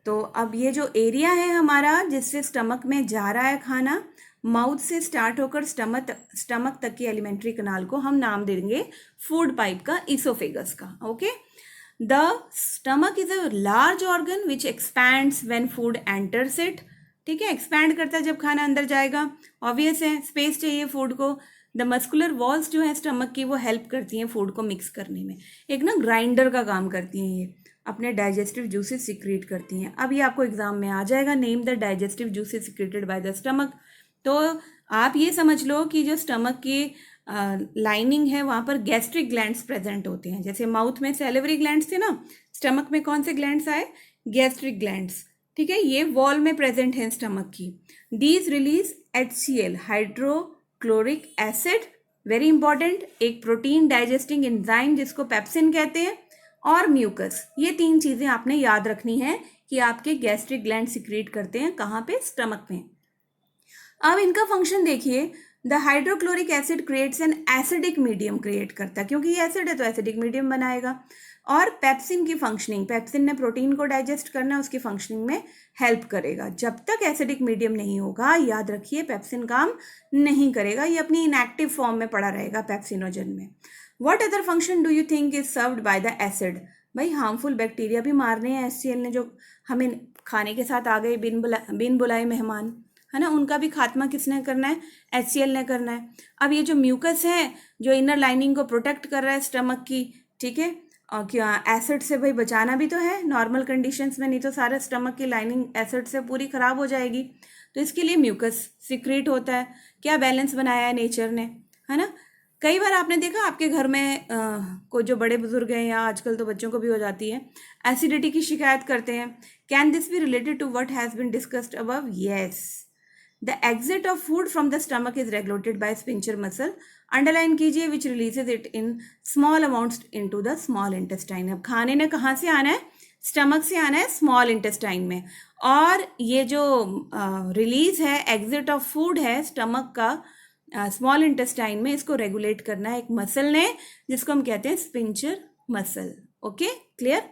तो अब ये जो एरिया है हमारा जिससे स्टमक में जा रहा है खाना, माउथ से स्टार्ट होकर स्टमक तक की एलिमेंट्री कनाल को हम नाम देंगे फूड पाइप का, इसोफेगस का। Okay, the stomach is a large organ which expands when food enters it. ठीक है, एक्सपैंड करता है जब खाना अंदर जाएगा, ऑब्वियस है, स्पेस चाहिए फूड को। द मस्कुलर वॉल्स जो है स्टमक की वो हेल्प करती हैं फूड को मिक्स करने में, एक ना ग्राइंडर का काम करती हैं, ये अपने डाइजेस्टिव जूसेस सिक्रेट करती हैं। अब ये आपको एग्जाम में आ जाएगा, name the digestive juices secreted by the stomach. तो आप ये समझ लो कि जो स्टमक की लाइनिंग है वहाँ पर गैस्ट्रिक ग्लैंड्स प्रेजेंट होते हैं। जैसे माउथ में सैलिवरी ग्लैंड्स थे ना, स्टमक में कौन से ग्लैंड्स आए, गैस्ट्रिक ग्लैंड्स। ठीक है, ये वॉल में प्रेजेंट है स्टमक की। These release HCl, hydrochloric acid, very important, एक प्रोटीन डाइजेस्टिंग एंजाइम जिसको पेप्सिन कहते हैं, और म्यूकस। ये तीन चीज़ें आपने याद रखनी है कि आपके गैस्ट्रिक ग्लैंड सिक्रीट करते हैं कहाँ पे, स्टमक में। अब इनका फंक्शन देखिए, the hydrochloric acid creates an acidic medium create करता है, क्योंकि ये एसिड है तो एसिडिक मीडियम बनाएगा। और पेप्सिन की फंक्शनिंग, पेप्सिन ने प्रोटीन को डाइजेस्ट करना है, उसकी फंक्शनिंग में हेल्प करेगा। जब तक एसिडिक मीडियम नहीं होगा, याद रखिए पेप्सिन काम नहीं करेगा, ये अपनी इनएक्टिव फॉर्म में पड़ा रहेगा पेप्सिनोजन में। What other function do you think is served by the acid? भाई हार्मफुल बैक्टीरिया भी मारने हैं HCl ने, जो हमें खाने के साथ आ गए बिन बुलाए मेहमान, है ना, उनका भी खात्मा किसने करना है? HCl ने करना है। अब ये जो म्यूकस है जो इनर लाइनिंग को प्रोटेक्ट कर रहा है स्टमक की, ठीक है, और क्या एसिड से भाई बचाना भी तो है नॉर्मल कंडीशंस में, नहीं तो सारा स्टमक की लाइनिंग एसिड से पूरी खराब हो जाएगी। तो इसके लिए म्यूकस सिक्रीट होता है। क्या बैलेंस बनाया है नेचर ने, है ना। कई बार आपने देखा आपके घर में कोई जो बड़े बुजुर्ग हैं, या आजकल तो बच्चों को भी हो जाती है, एसिडिटी की शिकायत करते हैं। Can this be related to what has been discussed above? Yes. The exit of food from the stomach is regulated by sphincter muscle, underline कीजिए, which releases it in small amounts into the small intestine. अब खाने ने कहाँ से आना है? Stomach से आना है, स्मॉल इंटेस्टाइन में। और ये जो रिलीज है, एग्जिट ऑफ फूड है स्टमक का स्मॉल इंटेस्टाइन में, इसको रेगुलेट करना है एक मसल ने, जिसको हम कहते हैं sphincter muscle. Okay, clear?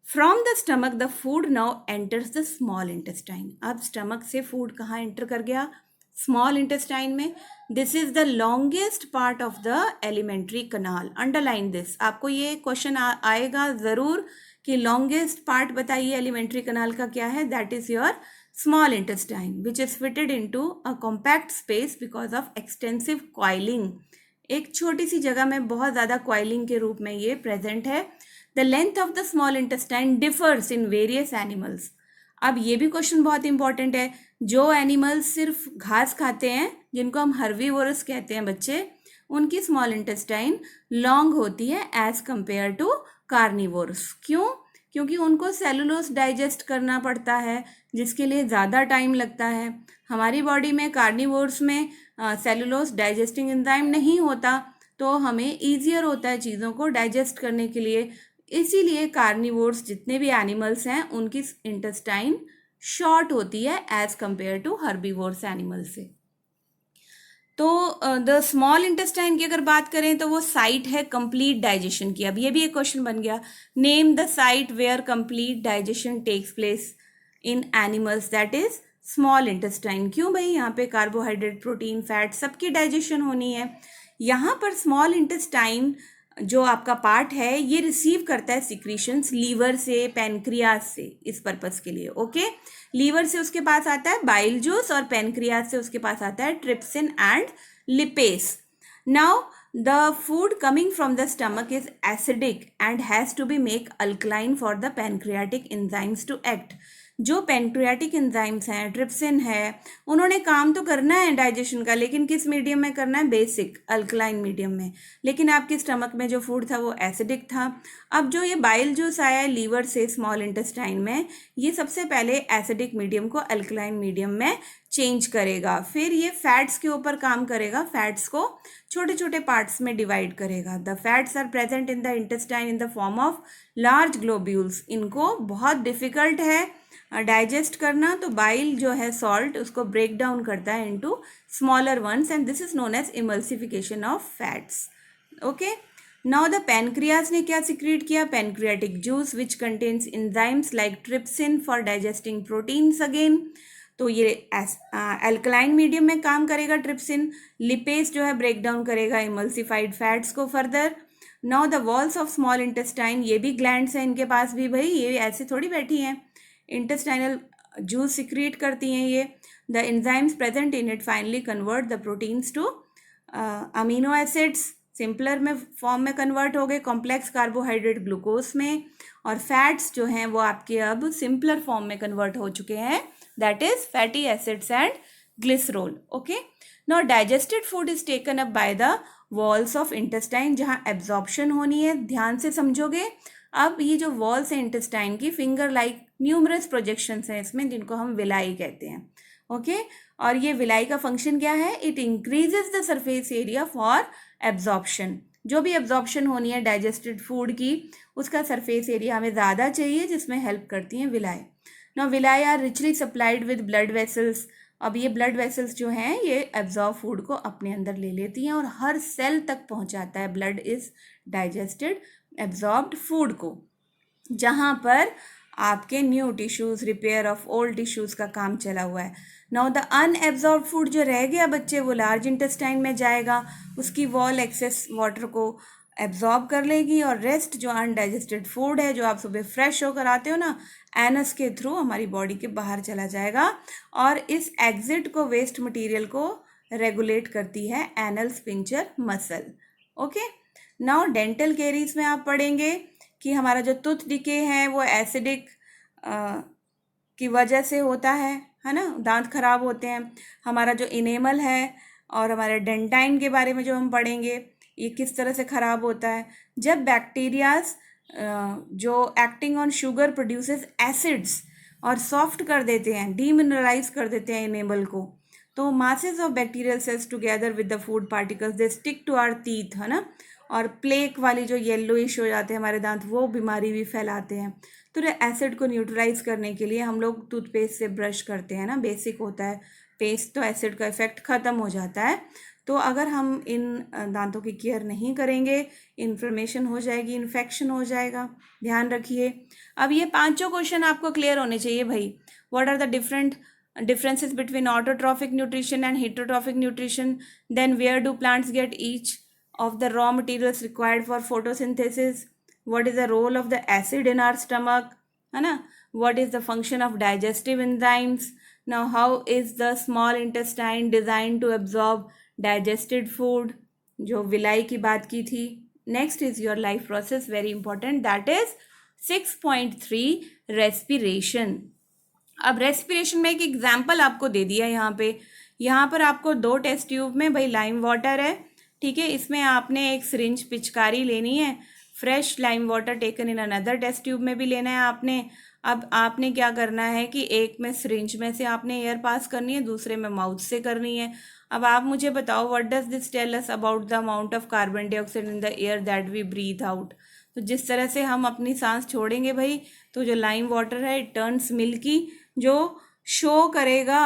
From the stomach the food now enters the small intestine. अब स्टमक से फूड कहाँ एंटर कर गया? स्मॉल इंटेस्टाइन में। This is the longest part of the alimentary kanal. Underline this, आपको ये क्वेश्चन आएगा जरूर कि लॉन्गेस्ट पार्ट बताइए एलिमेंट्री कनाल का क्या है? That is your small intestine, which is fitted into a compact space because of extensive coiling. एक छोटी सी जगह में बहुत ज़्यादा coiling के रूप में ये present है। The length of the small intestine differs in various animals. अब ये भी क्वेश्चन बहुत इंपॉर्टेंट है। जो एनिमल्स सिर्फ घास खाते हैं, जिनको हम हर्बीवोरस कहते हैं बच्चे, उनकी स्मॉल इंटेस्टाइन लॉन्ग होती है एज कंपेयर टू कार्निवोरस। क्यों? क्योंकि उनको सेलुलोज डाइजेस्ट करना पड़ता है, जिसके लिए ज़्यादा टाइम लगता है। हमारी बॉडी में कार्निवोर्स में सेलुलोज डाइजेस्टिंग एंजाइम नहीं होता, तो हमें ईजियर होता है चीज़ों को डाइजेस्ट करने के लिए। इसीलिए कार्निवोर्स जितने भी एनिमल्स हैं उनकी इंटेस्टाइन शॉर्ट होती है as compare to herbivores animal से। तो द स्मॉल इंटेस्टाइन की अगर बात करें तो वो साइट है कंप्लीट डाइजेशन की। अब ये भी एक क्वेश्चन बन गया, name the site where complete digestion takes place in animals, that is small intestine. क्यों भाई? यहाँ पे कार्बोहाइड्रेट, प्रोटीन, फैट सबकी डाइजेशन होनी है। यहाँ पर स्मॉल इंटेस्टाइन जो आपका पार्ट है ये रिसीव करता है सिक्रीशंस लीवर से, पैनक्रियाज से, इस पर्पस के लिए। ओके, लीवर से उसके पास आता है बाइल जूस, और पैनक्रियाज से उसके पास आता है trypsin and lipase. Now the food coming from the stomach is acidic and has to be make alkaline for the pancreatic enzymes to act. जो पैनक्रियाटिक एंजाइम्स हैं, ट्रिप्सिन है, उन्होंने काम तो करना है डाइजेशन का, लेकिन किस मीडियम में करना है? बेसिक अल्कलाइन मीडियम में। लेकिन आपके स्टमक में जो फूड था वो एसिडिक था। अब जो ये बाइल जूस आया है लीवर से स्मॉल इंटेस्टाइन में, ये सबसे पहले एसिडिक मीडियम को अल्कलाइन मीडियम में चेंज करेगा, फिर ये फैट्स के ऊपर काम करेगा, फैट्स को छोटे छोटे पार्ट्स में डिवाइड करेगा। The fats are present in the intestine in the form of large globules. इनको बहुत डिफिकल्ट है डाइजेस्ट करना, तो बाइल जो है सॉल्ट उसको ब्रेक डाउन करता है into smaller ones, and this is known as emulsification of fats. Okay, now the pancreas ने क्या सिक्रीट किया? Pancreatic juice which contains enzymes like trypsin for digesting proteins again. तो ये अल्कलाइन मीडियम में काम करेगा ट्रिप्सिन। लिपेस जो है ब्रेक डाउन करेगा इमल्सिफाइड फैट्स को further. Now the walls of small intestine, ये भी ग्लैंड्स हैं इनके पास भी भाई, ये ऐसे थोड़ी बैठी हैं, इंटेस्टाइनल जूस सिक्रीट करती हैं ये। The enzymes present in it finally convert the proteins to amino acids, simpler में फॉर्म में कन्वर्ट हो गए कॉम्प्लेक्स कार्बोहाइड्रेट ग्लूकोज में, और फैट्स जो हैं वो आपके अब सिंपलर फॉर्म में कन्वर्ट हो चुके हैं, that is fatty acids and glycerol. Okay, now digested food is taken up by the walls of intestine, जहाँ एब्जॉर्प्शन होनी है, ध्यान से समझोगे। अब ये जो वॉल्स हैं इंटेस्टाइन की, फिंगर लाइक न्यूमरस प्रोजेक्शंस हैं इसमें, जिनको हम विलाई कहते हैं। ओके, और ये विलाई का फंक्शन क्या है? It increases the surface area for absorption. जो भी एब्जॉर्प्शन होनी है डाइजेस्टेड फूड की, उसका सरफेस एरिया हमें ज़्यादा चाहिए, जिसमें हेल्प करती हैं villi. Now villi are richly supplied with blood vessels, अब ये ब्लड वेसल्स जो हैं ये एब्जॉर्ब फूड को अपने अंदर ले लेती हैं और हर सेल तक पहुंचाता है। Blood is digested absorbed food को, जहाँ पर आपके new tissues, repair of old tissues का काम चला हुआ है। नाउ द अनएब्जॉर्ब फूड जो रह गया बच्चे, वो लार्ज इंटेस्टाइन में जाएगा, उसकी वॉल एक्सेस वाटर को एब्जॉर्ब कर लेगी, और रेस्ट जो अनडाइजेस्टेड फूड है जो आप सुबह फ्रेश होकर आते हो ना, एनस के थ्रू हमारी बॉडी के बाहर चला जाएगा, और इस एग्जिट को, वेस्ट मटेरियल को रेगुलेट करती है anal sphincter muscle. Okay, now dental caries में आप पढ़ेंगे कि हमारा जो टूथ डिके है वो एसिडिक की वजह से होता है ना, दांत खराब होते हैं। हमारा जो इनेमल है और हमारे डेंटाइन के बारे में जो हम पढ़ेंगे, ये किस तरह से ख़राब होता है जब बैक्टीरियाज जो acting on sugar produces acids और सॉफ्ट कर देते हैं, डीमिनरलाइज कर देते हैं इनेमल को, तो masses of bacterial cells together with the food particles they stick to our teeth, है ना, और प्लेक वाली जो येलोइश हो जाते हैं हमारे दांत, वो बीमारी भी फैलाते हैं। तो एसिड को न्यूट्रलाइज करने के लिए हम लोग टूथपेस्ट से ब्रश करते हैं ना, बेसिक होता है पेस्ट, तो एसिड का इफेक्ट ख़त्म हो जाता है। तो अगर हम इन दांतों की केयर नहीं करेंगे, इन्फ्लेमेशन हो जाएगी, इन्फेक्शन हो जाएगा, ध्यान रखिए। अब ये पांचों क्वेश्चन आपको क्लियर होने चाहिए भाई। What are the differences between autotrophic nutrition and heterotrophic nutrition? Then where do plants get each of the raw materials required for photosynthesis? What is the role of the acid in our stomach, है ना? What is the function of digestive enzymes? Now how is the small intestine designed to absorb digested food? जो villi की बात की थी. Next is your life process, very important, that is 6.3 respiration. अब respiration में एक एग्जाम्पल आपको दे दिया यहाँ पर आपको 2 टेस्ट ट्यूब में भाई लाइम वाटर है, ठीक है, इसमें आपने एक सिरिंज पिचकारी लेनी है, fresh lime water taken in another test tube में भी लेना है आपने। अब आपने क्या करना है कि एक में सिरिंज में से आपने एयर पास करनी है, दूसरे में माउथ से करनी है। अब आप मुझे बताओ, what does this tell us about the amount of carbon dioxide in the air that we breathe out? तो जिस तरह से हम अपनी सांस छोड़ेंगे भाई, तो जो लाइम वाटर है इट टर्न्स मिल्की, जो शो करेगा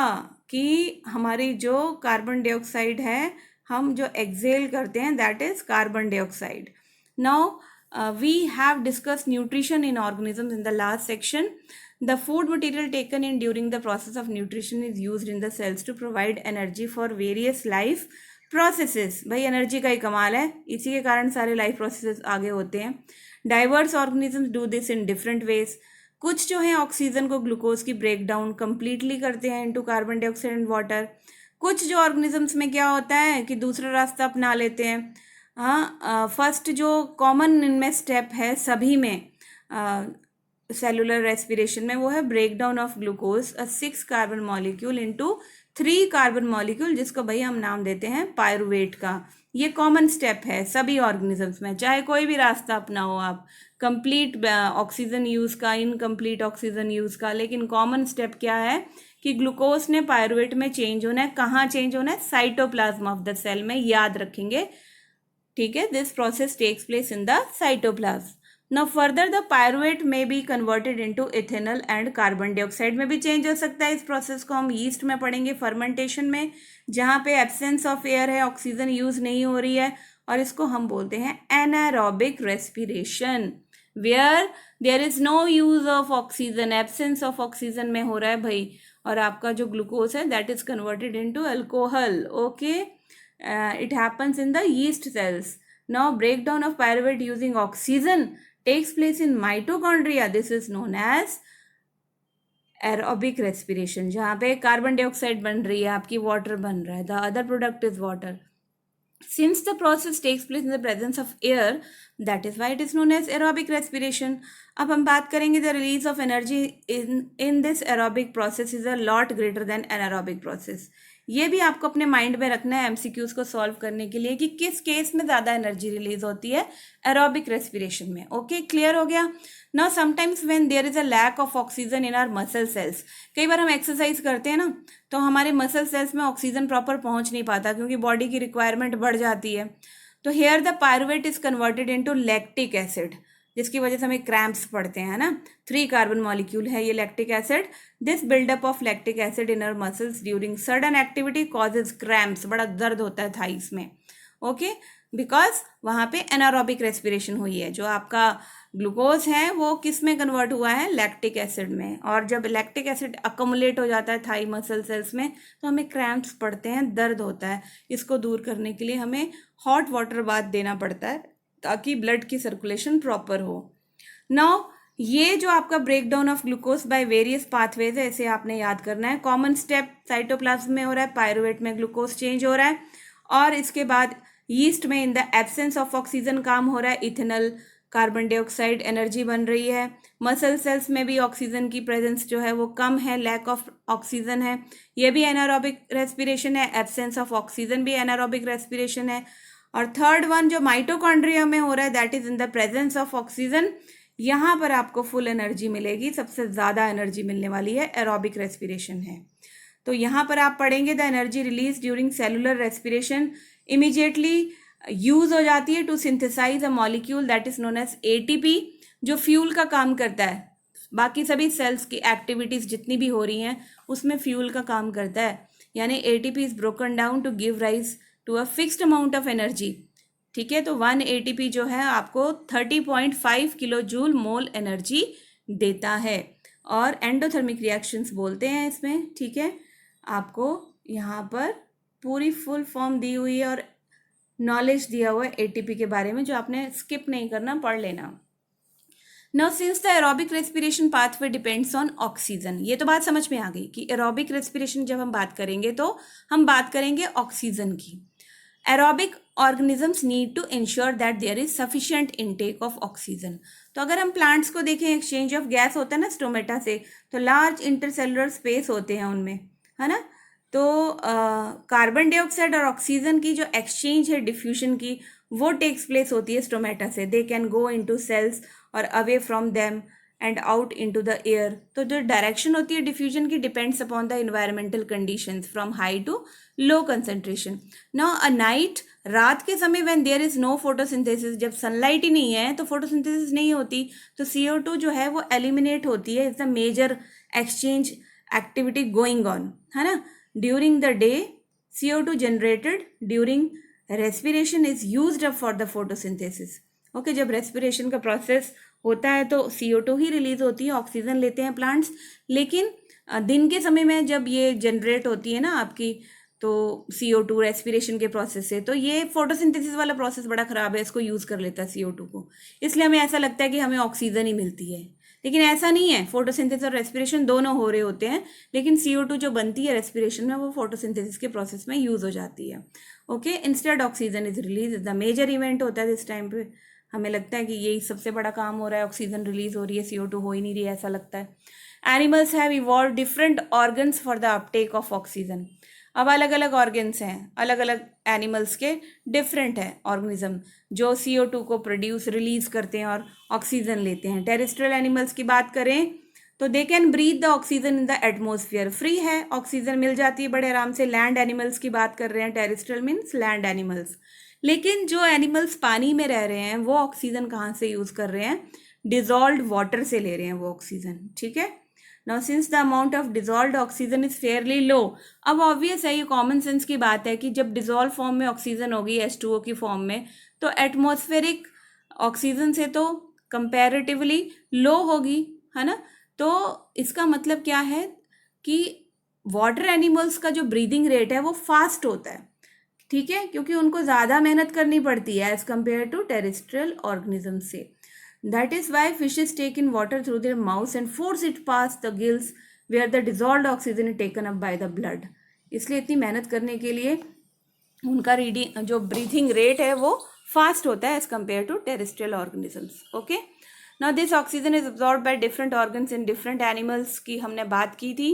कि हमारी जो कार्बन डाइऑक्साइड है हम जो एक्सेल करते हैं, that is carbon dioxide. Now we have discussed nutrition in organisms in the last section. The food material taken in during the process of nutrition is used in the cells to provide energy for various life processes. भाई energy का ही कमाल है, इसी के कारण सारे life processes आगे होते हैं। Diverse organisms do this in different ways. कुछ जो है ऑक्सीजन को ग्लूकोज की ब्रेक डाउन कम्प्लीटली करते हैं into carbon dioxide and water. कुछ जो ऑर्गेनिजम्स में क्या होता है कि दूसरा रास्ता अपना लेते हैं। हाँ, फर्स्ट जो कॉमन इनमें स्टेप है सभी में सेलुलर रेस्पिरेशन में, वो है break down of glucose, 6 carbon molecule into 3 carbon molecule, जिसको भाई हम नाम देते हैं पायरुवेट का। ये कॉमन स्टेप है सभी ऑर्गेनिजम्स में, चाहे कोई भी रास्ता अपनाओ आप, कंप्लीट ऑक्सीजन यूज़ का, इनकम्प्लीट ऑक्सीजन यूज़ का, लेकिन कॉमन स्टेप क्या है कि ग्लूकोज ने पायरुवेट में चेंज होना है। कहाँ चेंज होना है? साइटोप्लाज्म ऑफ द सेल में, याद रखेंगे, ठीक है। This process takes place in the cytoplasm. Now further the pyruvate may be converted into ethanol and carbon dioxide में भी चेंज हो सकता है। इस प्रोसेस को हम यीस्ट में पढ़ेंगे, फर्मेंटेशन में, जहाँ पे एब्सेंस ऑफ एयर है, ऑक्सीजन यूज नहीं हो रही है, और इसको हम बोलते हैं anaerobic respiration, where there is no use of oxygen, absence of oxygen में हो रहा है भाई, और आपका जो ग्लूकोज है that is converted into alcohol. Okay, it happens in the yeast cells. Now breakdown of pyruvate using oxygen takes place in mitochondria. This is known as aerobic respiration, जहाँ पे कार्बन डाइऑक्साइड बन रही है, आपकी water बन रहा है, the other product is water. Since the process takes place in the presence of air, that is why it is known as aerobic respiration. अब हम बात करेंगे the release of energy in this aerobic process is a lot greater than anaerobic process. ये भी आपको अपने mind में रखना है एमसीक्यूज को सॉल्व करने के लिए कि किस केस में ज़्यादा एनर्जी रिलीज होती है एरोबिक रेस्पिरेशन में। ओके, क्लियर हो गया। Now sometimes when there is a lack of oxygen in our muscle cells, कई बार हम एक्सरसाइज करते हैं ना, तो हमारे मसल सेल्स में ऑक्सीजन प्रॉपर पहुंच नहीं पाता क्योंकि बॉडी की रिक्वायरमेंट बढ़ जाती है। तो here the pyruvate is converted into lactic acid, जिसकी वजह से हमें क्रैम्प्स पड़ते हैं, है ना। 3 कार्बन मॉलिक्यूल है ये lactic acid. This buildup of lactic acid in our muscles during sudden activity causes cramps, बड़ा दर्द होता है थाइस में, ओके, बिकॉज वहाँ पे एनारोबिक रेस्पिरेशन हुई है। जो आपका ग्लूकोज है वो किस में कन्वर्ट हुआ है, लैक्टिक एसिड में, और जब लैक्टिक एसिड अकोमुलेट हो जाता है थाई मसल सेल्स में तो हमें क्रैम्प्स पड़ते हैं, दर्द होता है। इसको दूर करने के लिए हमें हॉट वाटर बाथ देना पड़ता है ताकि ब्लड की सर्कुलेशन प्रॉपर हो। नाउ ये जो आपका breakdown of glucose by various pathways है, इसे आपने याद करना है। कॉमन स्टेप साइटोप्लाज्म में हो रहा है, पायरुवेट में ग्लूकोज चेंज हो रहा है, और इसके बाद यीस्ट में in the absence of oxygen काम हो रहा है, इथेनॉल कार्बन डाइऑक्साइड एनर्जी बन रही है। मसल सेल्स में भी ऑक्सीजन की प्रेजेंस जो है वो कम है, लैक ऑफ ऑक्सीजन है, ये भी एनारोबिक रेस्पिरेशन है। एब्सेंस ऑफ ऑक्सीजन भी एनारोबिक रेस्पिरेशन है। और थर्ड वन जो माइटोकॉन्ड्रिया में हो रहा है, that is in the presence of oxygen, यहाँ पर आपको फुल एनर्जी मिलेगी, सबसे ज़्यादा एनर्जी मिलने वाली है, एरोबिक रेस्पिरेशन है। तो यहाँ पर आप पढ़ेंगे the energy release during cellular respiration immediately use हो जाती है to synthesize a molecule that is known as ATP, जो फ्यूल का काम करता है। बाकी सभी सेल्स की एक्टिविटीज जितनी भी हो रही हैं उसमें फ्यूल का काम करता है, यानी ATP is broken down to give rise to a fixed amount of energy, ठीक है। तो 1 एटीपी जो है आपको 30.5 किलो जूल मोल एनर्जी देता है, और एंडोथर्मिक रिएक्शंस बोलते हैं इसमें, ठीक है। आपको यहाँ पर पूरी फुल फॉर्म दी हुई है और नॉलेज दिया हुआ है एटीपी के बारे में, जो आपने स्किप नहीं करना, पढ़ लेना। Now since the aerobic respiration pathway depends on oxygen, ये तो बात समझ में आ गई कि एरोबिक रेस्पिरेशन जब हम बात करेंगे तो हम बात करेंगे ऑक्सीजन की। Aerobic organisms need to ensure that there is sufficient intake of oxygen. तो अगर हम प्लांट्स को देखें, एक्सचेंज ऑफ गैस होता है ना स्टोमेटा से, तो लार्ज इंटरसेलुलर स्पेस होते हैं उनमें, है ना। तो कार्बन डाइऑक्साइड और ऑक्सीजन की जो एक्सचेंज है डिफ्यूजन की, वो टेक्स प्लेस होती है स्टोमेटा से। They can go into cells और away from them and out into the air. तो जो डायरेक्शन होती है डिफ्यूजन की depends upon the environmental conditions from high to low concentration. Now a night, रात के समय when there is no photosynthesis, जब सनलाइट ही नहीं है तो फोटोसिंथेसिस नहीं होती, तो CO2 जो है वो एलिमिनेट होती है। Is the major exchange activity going on, है ना। During the day CO2 generated during respiration is used up for the photosynthesis, okay. जब रेस्पिरेशन का प्रोसेस होता है तो CO2 ही रिलीज होती है, ऑक्सीजन लेते हैं प्लांट्स। लेकिन दिन के समय में जब ये जनरेट होती है ना आपकी, तो CO2 रेस्पिरेशन के प्रोसेस से, तो ये फोटोसिंथेसिस वाला प्रोसेस बड़ा ख़राब है, इसको यूज़ कर लेता है CO2 को, इसलिए हमें ऐसा लगता है कि हमें ऑक्सीजन ही मिलती है, लेकिन ऐसा नहीं है। फोटोसिंथेसिस और रेस्पिरेशन दोनों हो रहे होते हैं, लेकिन CO2 जो बनती है रेस्पिरेशन में वो फोटोसिंथेसिस के प्रोसेस में यूज़ हो जाती है, okay. Instead oxygen is release, the major event होता है इस टाइम पे। हमें लगता है कि यही सबसे बड़ा काम हो रहा है, ऑक्सीजन रिलीज हो रही है, CO2 हो ही नहीं रही है, ऐसा लगता है। Animals have evolve different organs for the uptake of oxygen. अब अलग अलग ऑर्गन्स हैं, अलग अलग एनिमल्स के डिफरेंट है ऑर्गेनिज्म जो CO2 को प्रोड्यूस रिलीज करते हैं और ऑक्सीजन लेते हैं। टेरेस्ट्रियल एनिमल्स की बात करें तो they can breathe the oxygen in the atmosphere, free है, ऑक्सीजन मिल जाती है बड़े आराम से। लैंड एनिमल्स की बात कर रहे हैं, टेरेस्ट्रियल मीन्स लैंड एनिमल्स। लेकिन जो एनिमल्स पानी में रह रहे हैं वो ऑक्सीजन कहाँ से यूज़ कर रहे हैं, डिजॉल्व वाटर से ले रहे हैं वो ऑक्सीजन, ठीक है। Now since the amount of dissolve oxygen is fairly low, अब ऑब्वियस है, ये कॉमन सेंस की बात है कि जब डिजॉल्व फॉर्म में ऑक्सीजन होगी H2O की फॉर्म में, तो एटमॉस्फेरिक ऑक्सीजन से तो कंपैरेटिवली लो होगी, है ना। तो इसका मतलब क्या है कि वाटर एनिमल्स का जो ब्रीदिंग रेट है वो फास्ट होता है, ठीक है, क्योंकि उनको ज़्यादा मेहनत करनी पड़ती है as compare to terrestrial organism से। That is why fishes take in water through their mouths and force it past the gills where the dissolved oxygen is taken up by the blood. इसलिए इतनी मेहनत करने के लिए उनका reading जो breathing rate है वो फास्ट होता है as compare to terrestrial organisms, okay. Now this oxygen is absorb by different organs in different animals की हमने बात की थी,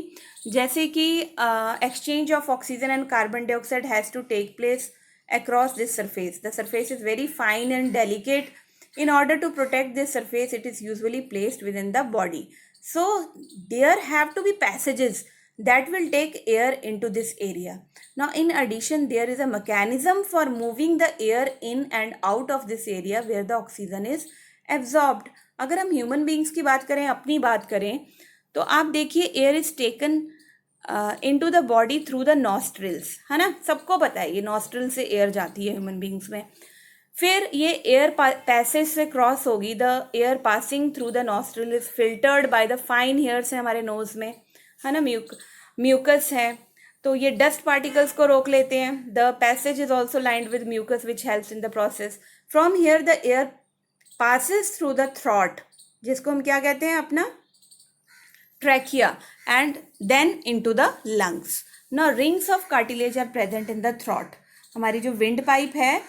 जैसे कि exchange of oxygen and carbon dioxide has to take place across this surface. The surface is very fine and delicate. In order to protect this surface, it is usually placed within the body. So there have to be passages that will take air into this area. Now in addition, there is a mechanism for moving the air in and out of this area where the oxygen is absorbed. अगर हम human beings की बात करें, अपनी बात करें, तो आप देखिए air is taken into the body through the nostrils, है ना, सबको पता है ये नॉस्ट्रिल से एयर जाती है ह्यूमन बींग्स में। फिर ये एयर पैसेज से क्रॉस होगी, the air passing through the nostril is filtered by the fine hairs है हमारे नोज में, है ना, म्यूकस है, तो ये डस्ट पार्टिकल्स को रोक लेते हैं। The passage is also lined with mucus which helps in the process. From here the air passes through the throat, जिसको हम क्या कहते हैं, अपना trachea, and then into the lungs. Now rings of cartilage are present in the throat. हमारी जो wind pipe है,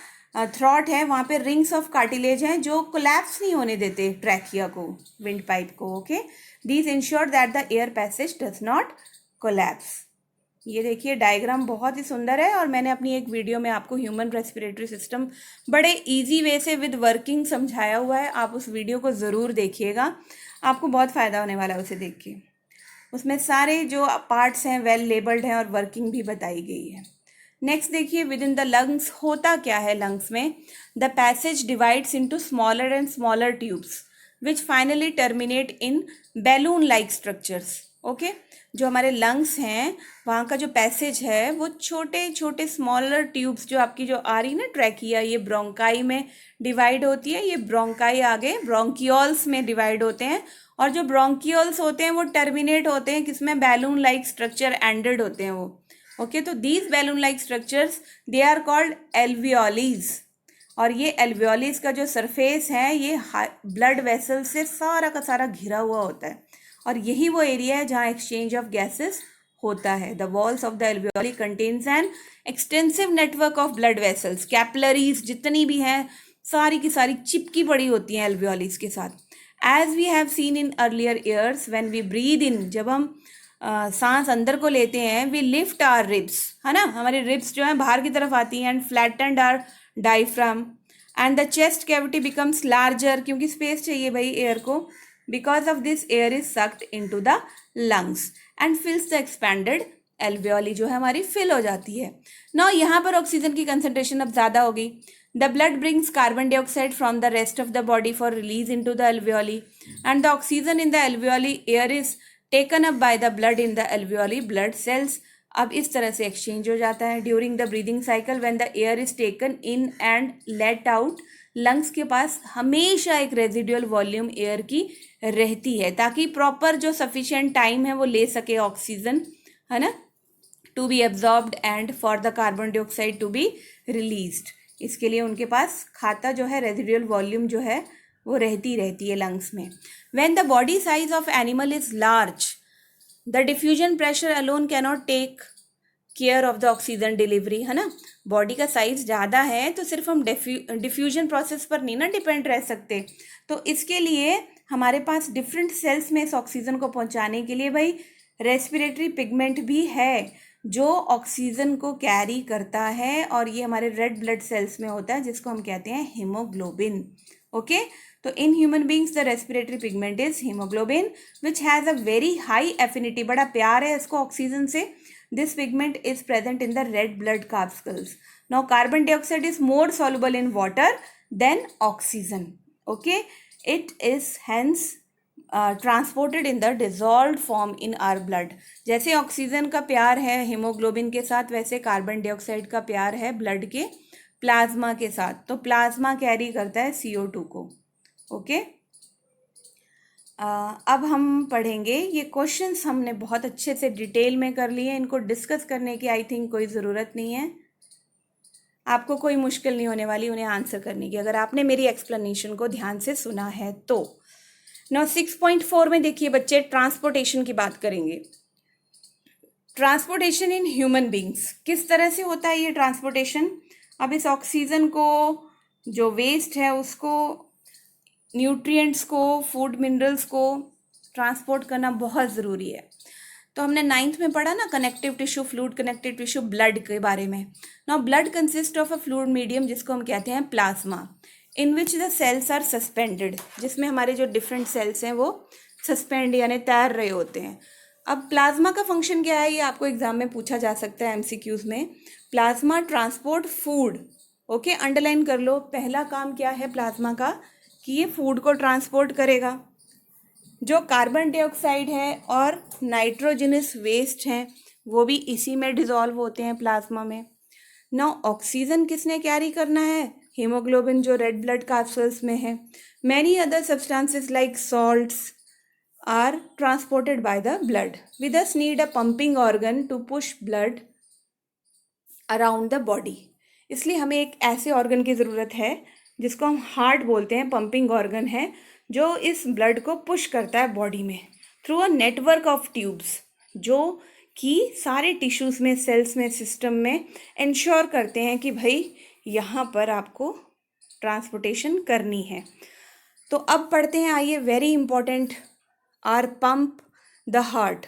throat है, वहाँ पे रिंग्स ऑफ कार्टिलेज हैं जो कोलैप्स नहीं होने देते ट्रैकिया को, विंड पाइप को। Okay, these ensure that the air passage does not collapse. ये देखिए डायग्राम बहुत ही सुंदर है, और मैंने अपनी एक वीडियो में आपको ह्यूमन रेस्पिरेटरी सिस्टम बड़े इजी वे से विद वर्किंग समझाया हुआ है। आप उस वीडियो को ज़रूर देखिएगा, आपको बहुत फ़ायदा होने वाला है उसे देख के। उसमें सारे जो पार्ट्स हैं वेल लेबल्ड हैं और वर्किंग भी बताई गई है। नेक्स्ट देखिए, विद इन द लंग्स होता क्या है लंग्स में, the passage divides into smaller and smaller tubes which finally terminate in balloon like structures. Okay, जो हमारे लंग्स हैं वहाँ का जो पैसेज है वो छोटे छोटे स्मॉलर ट्यूब्स, जो आपकी जो आ रही ना ट्रैकिया, ये ब्रोंकाई में डिवाइड होती है, ये ब्रोंकाई आगे ब्रोंकियोल्स में डिवाइड होते हैं, और जो ब्रोंकियोल्स होते हैं वो टर्मिनेट होते हैं किसमें, बैलून लाइक स्ट्रक्चर एंडेड होते हैं वो। ओके, तो these balloon like structures they are called alveoli, और ये एल्वियोलीज का जो सरफेस है ये ब्लड वेसल से सारा का सारा घिरा हुआ होता है, और यही वो एरिया है जहाँ एक्सचेंज ऑफ गैसेस होता है। The walls of the alveoli contains an extensive network of blood vessels, capillaries जितनी भी हैं सारी की सारी चिपकी पड़ी होती हैं एल्वियोलीज के साथ। As we have seen in earlier years, when we breathe in, जब हम सांस अंदर को लेते हैं, वी लिफ्ट आवर रिब्स, है ना, हमारी रिब्स जो है बाहर की तरफ आती हैं, and flattened our diaphragm, and the chest cavity becomes larger, क्योंकि स्पेस चाहिए भाई एयर को। Because of this air is sucked into the lungs and fills the expanded alveoli, जो है हमारी फिल हो जाती है। नाउ यहाँ पर ऑक्सीजन की कंसंट्रेशन अब ज़्यादा हो गई। The blood brings carbon dioxide from the rest of the body for release into the alveoli, and the oxygen in the alveoli air is taken up by the blood in the alveoli blood cells. अब इस तरह से exchange हो जाता है। During the breathing cycle when the air is taken in and let out, lungs के पास हमेशा एक रेजिडुअल वॉल्यूम एयर की रहती है, ताकि प्रॉपर जो सफिशिएंट टाइम है वो ले सके ऑक्सीजन, है ना, to be absorbed and for the carbon dioxide to be released. इसके लिए उनके पास खाता जो है रेजिडुअल वॉल्यूम जो है वो रहती है लंग्स में। When the body size of animal is large, the diffusion pressure alone cannot take care of the oxygen delivery, है ना, बॉडी का साइज ज़्यादा है तो सिर्फ हम डिफ्यूजन प्रोसेस पर नहीं ना डिपेंड रह सकते, तो इसके लिए हमारे पास डिफरेंट सेल्स में इस ऑक्सीजन को पहुंचाने के लिए भाई रेस्पिरेटरी पिगमेंट भी है जो ऑक्सीजन को कैरी करता है, और ये हमारे रेड ब्लड सेल्स में होता है जिसको हम कहते हैं हीमोग्लोबिन। ओके, तो in human beings the respiratory pigment is haemoglobin which has a very high affinity, बड़ा प्यार है इसको ऑक्सीजन से। This pigment is present in the red blood corpuscles. Now carbon dioxide is more soluble in water than oxygen. Okay, it is hence transported in the dissolved form in our blood. जैसे oxygen का प्यार है haemoglobin के साथ, वैसे carbon dioxide का प्यार है ब्लड के प्लाज्मा के साथ, तो प्लाज्मा कैरी करता है CO2 को। ओके, अब हम पढ़ेंगे ये क्वेश्चंस, हमने बहुत अच्छे से डिटेल में कर लिए, इनको डिस्कस करने की आई थिंक कोई ज़रूरत नहीं है, आपको कोई मुश्किल नहीं होने वाली उन्हें आंसर करने की, अगर आपने मेरी एक्सप्लेनेशन को ध्यान से सुना है तो। नाउ 6.4 में देखिए बच्चे, ट्रांसपोर्टेशन की बात करेंगे। ट्रांसपोर्टेशन इन ह्यूमन बींग्स, किस तरह से होता है ये ट्रांसपोर्टेशन। अब इस ऑक्सीजन को, जो वेस्ट है उसको, न्यूट्रिएंट्स को, फूड मिनरल्स को ट्रांसपोर्ट करना बहुत ज़रूरी है। तो हमने 9th में पढ़ा ना connective tissue, fluid connective tissue, blood के बारे में। Now blood consist of a fluid medium जिसको हम कहते हैं plasma, in which the cells are suspended, जिसमें हमारे जो डिफरेंट सेल्स हैं वो सस्पेंड यानी तैर रहे होते हैं। अब प्लाज्मा का फंक्शन क्या है, ये आपको एग्जाम में पूछा जा सकता है MCQs में। Plasma transport food. Okay, underline कर लो, पहला काम क्या है प्लाज्मा का, कि ये फूड को ट्रांसपोर्ट करेगा। जो कार्बन डाइऑक्साइड है और नाइट्रोजनस वेस्ट हैं वो भी इसी में डिज़ोल्व होते हैं प्लाज्मा में। ना ऑक्सीजन किसने कैरी करना है? हीमोग्लोबिन जो रेड ब्लड कैप्सूल्स में है। Many other substances like salts are transported by the blood. We thus need a pumping organ to push blood around the body. इसलिए हमें एक ऐसे ऑर्गन की ज़रूरत है जिसको हम हार्ट बोलते हैं, पंपिंग ऑर्गन है जो इस ब्लड को पुश करता है बॉडी में through a network of tubes, जो कि सारे टिश्यूज़ में, सेल्स में, सिस्टम में इंश्योर करते हैं कि भाई यहाँ पर आपको ट्रांसपोर्टेशन करनी है। तो अब पढ़ते हैं, आइए, very important, our pump the heart.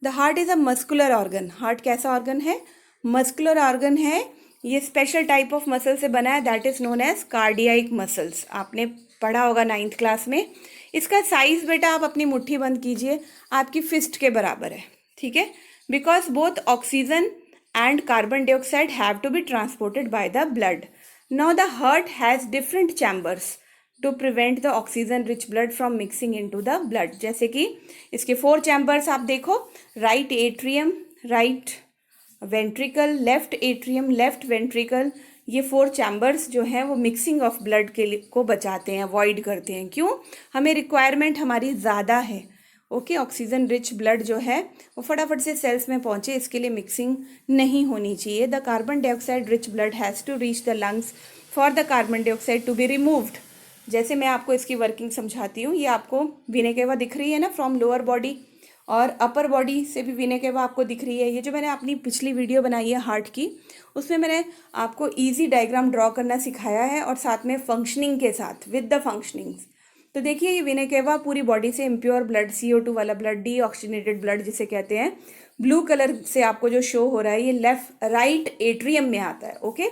The heart is a muscular organ. Heart कैसा ऑर्गन है? मस्कुलर ऑर्गन है। ये स्पेशल टाइप ऑफ मसल से बना है, that is known as cardiac muscles. आपने पढ़ा होगा 9th क्लास में। इसका साइज बेटा आप अपनी मुट्ठी बंद कीजिए, आपकी फिस्ट के बराबर है, ठीक है। Because both oxygen and carbon dioxide have to be transported by the blood. Now the heart has different chambers to prevent the oxygen rich blood from mixing into the blood. जैसे कि इसके 4 chambers आप देखो, right atrium, right ventricle, left atrium, left ventricle. ये 4 chambers जो हैं वो mixing of blood के लिए को बचाते हैं, अवॉइड करते हैं। क्यों? हमें रिक्वायरमेंट हमारी ज़्यादा है, ओके। ऑक्सीजन रिच ब्लड जो है वो फटाफट से सेल्स में पहुंचे, इसके लिए मिक्सिंग नहीं होनी चाहिए। The carbon dioxide rich blood has to reach the lungs for the carbon dioxide to be removed. जैसे मैं आपको इसकी वर्किंग समझाती हूँ, ये आपको वीना केवा दिख रही है ना, फ्रॉम लोअर बॉडी, और अपर बॉडी से भी वीना केवा आपको दिख रही है। ये जो मैंने अपनी पिछली वीडियो बनाई है हार्ट की, उसमें मैंने आपको इजी डायग्राम ड्रॉ करना सिखाया है, और साथ में फंक्शनिंग के साथ, विद द फंक्शनिंग्स। तो देखिए, ये वीना केवा पूरी बॉडी से इम्प्योर ब्लड, CO2 वाला ब्लड, डीऑक्सीजनेटेड ब्लड जिसे कहते हैं, ब्लू कलर से आपको जो शो हो रहा है, ये राइट एट्रियम में आता है, ओके।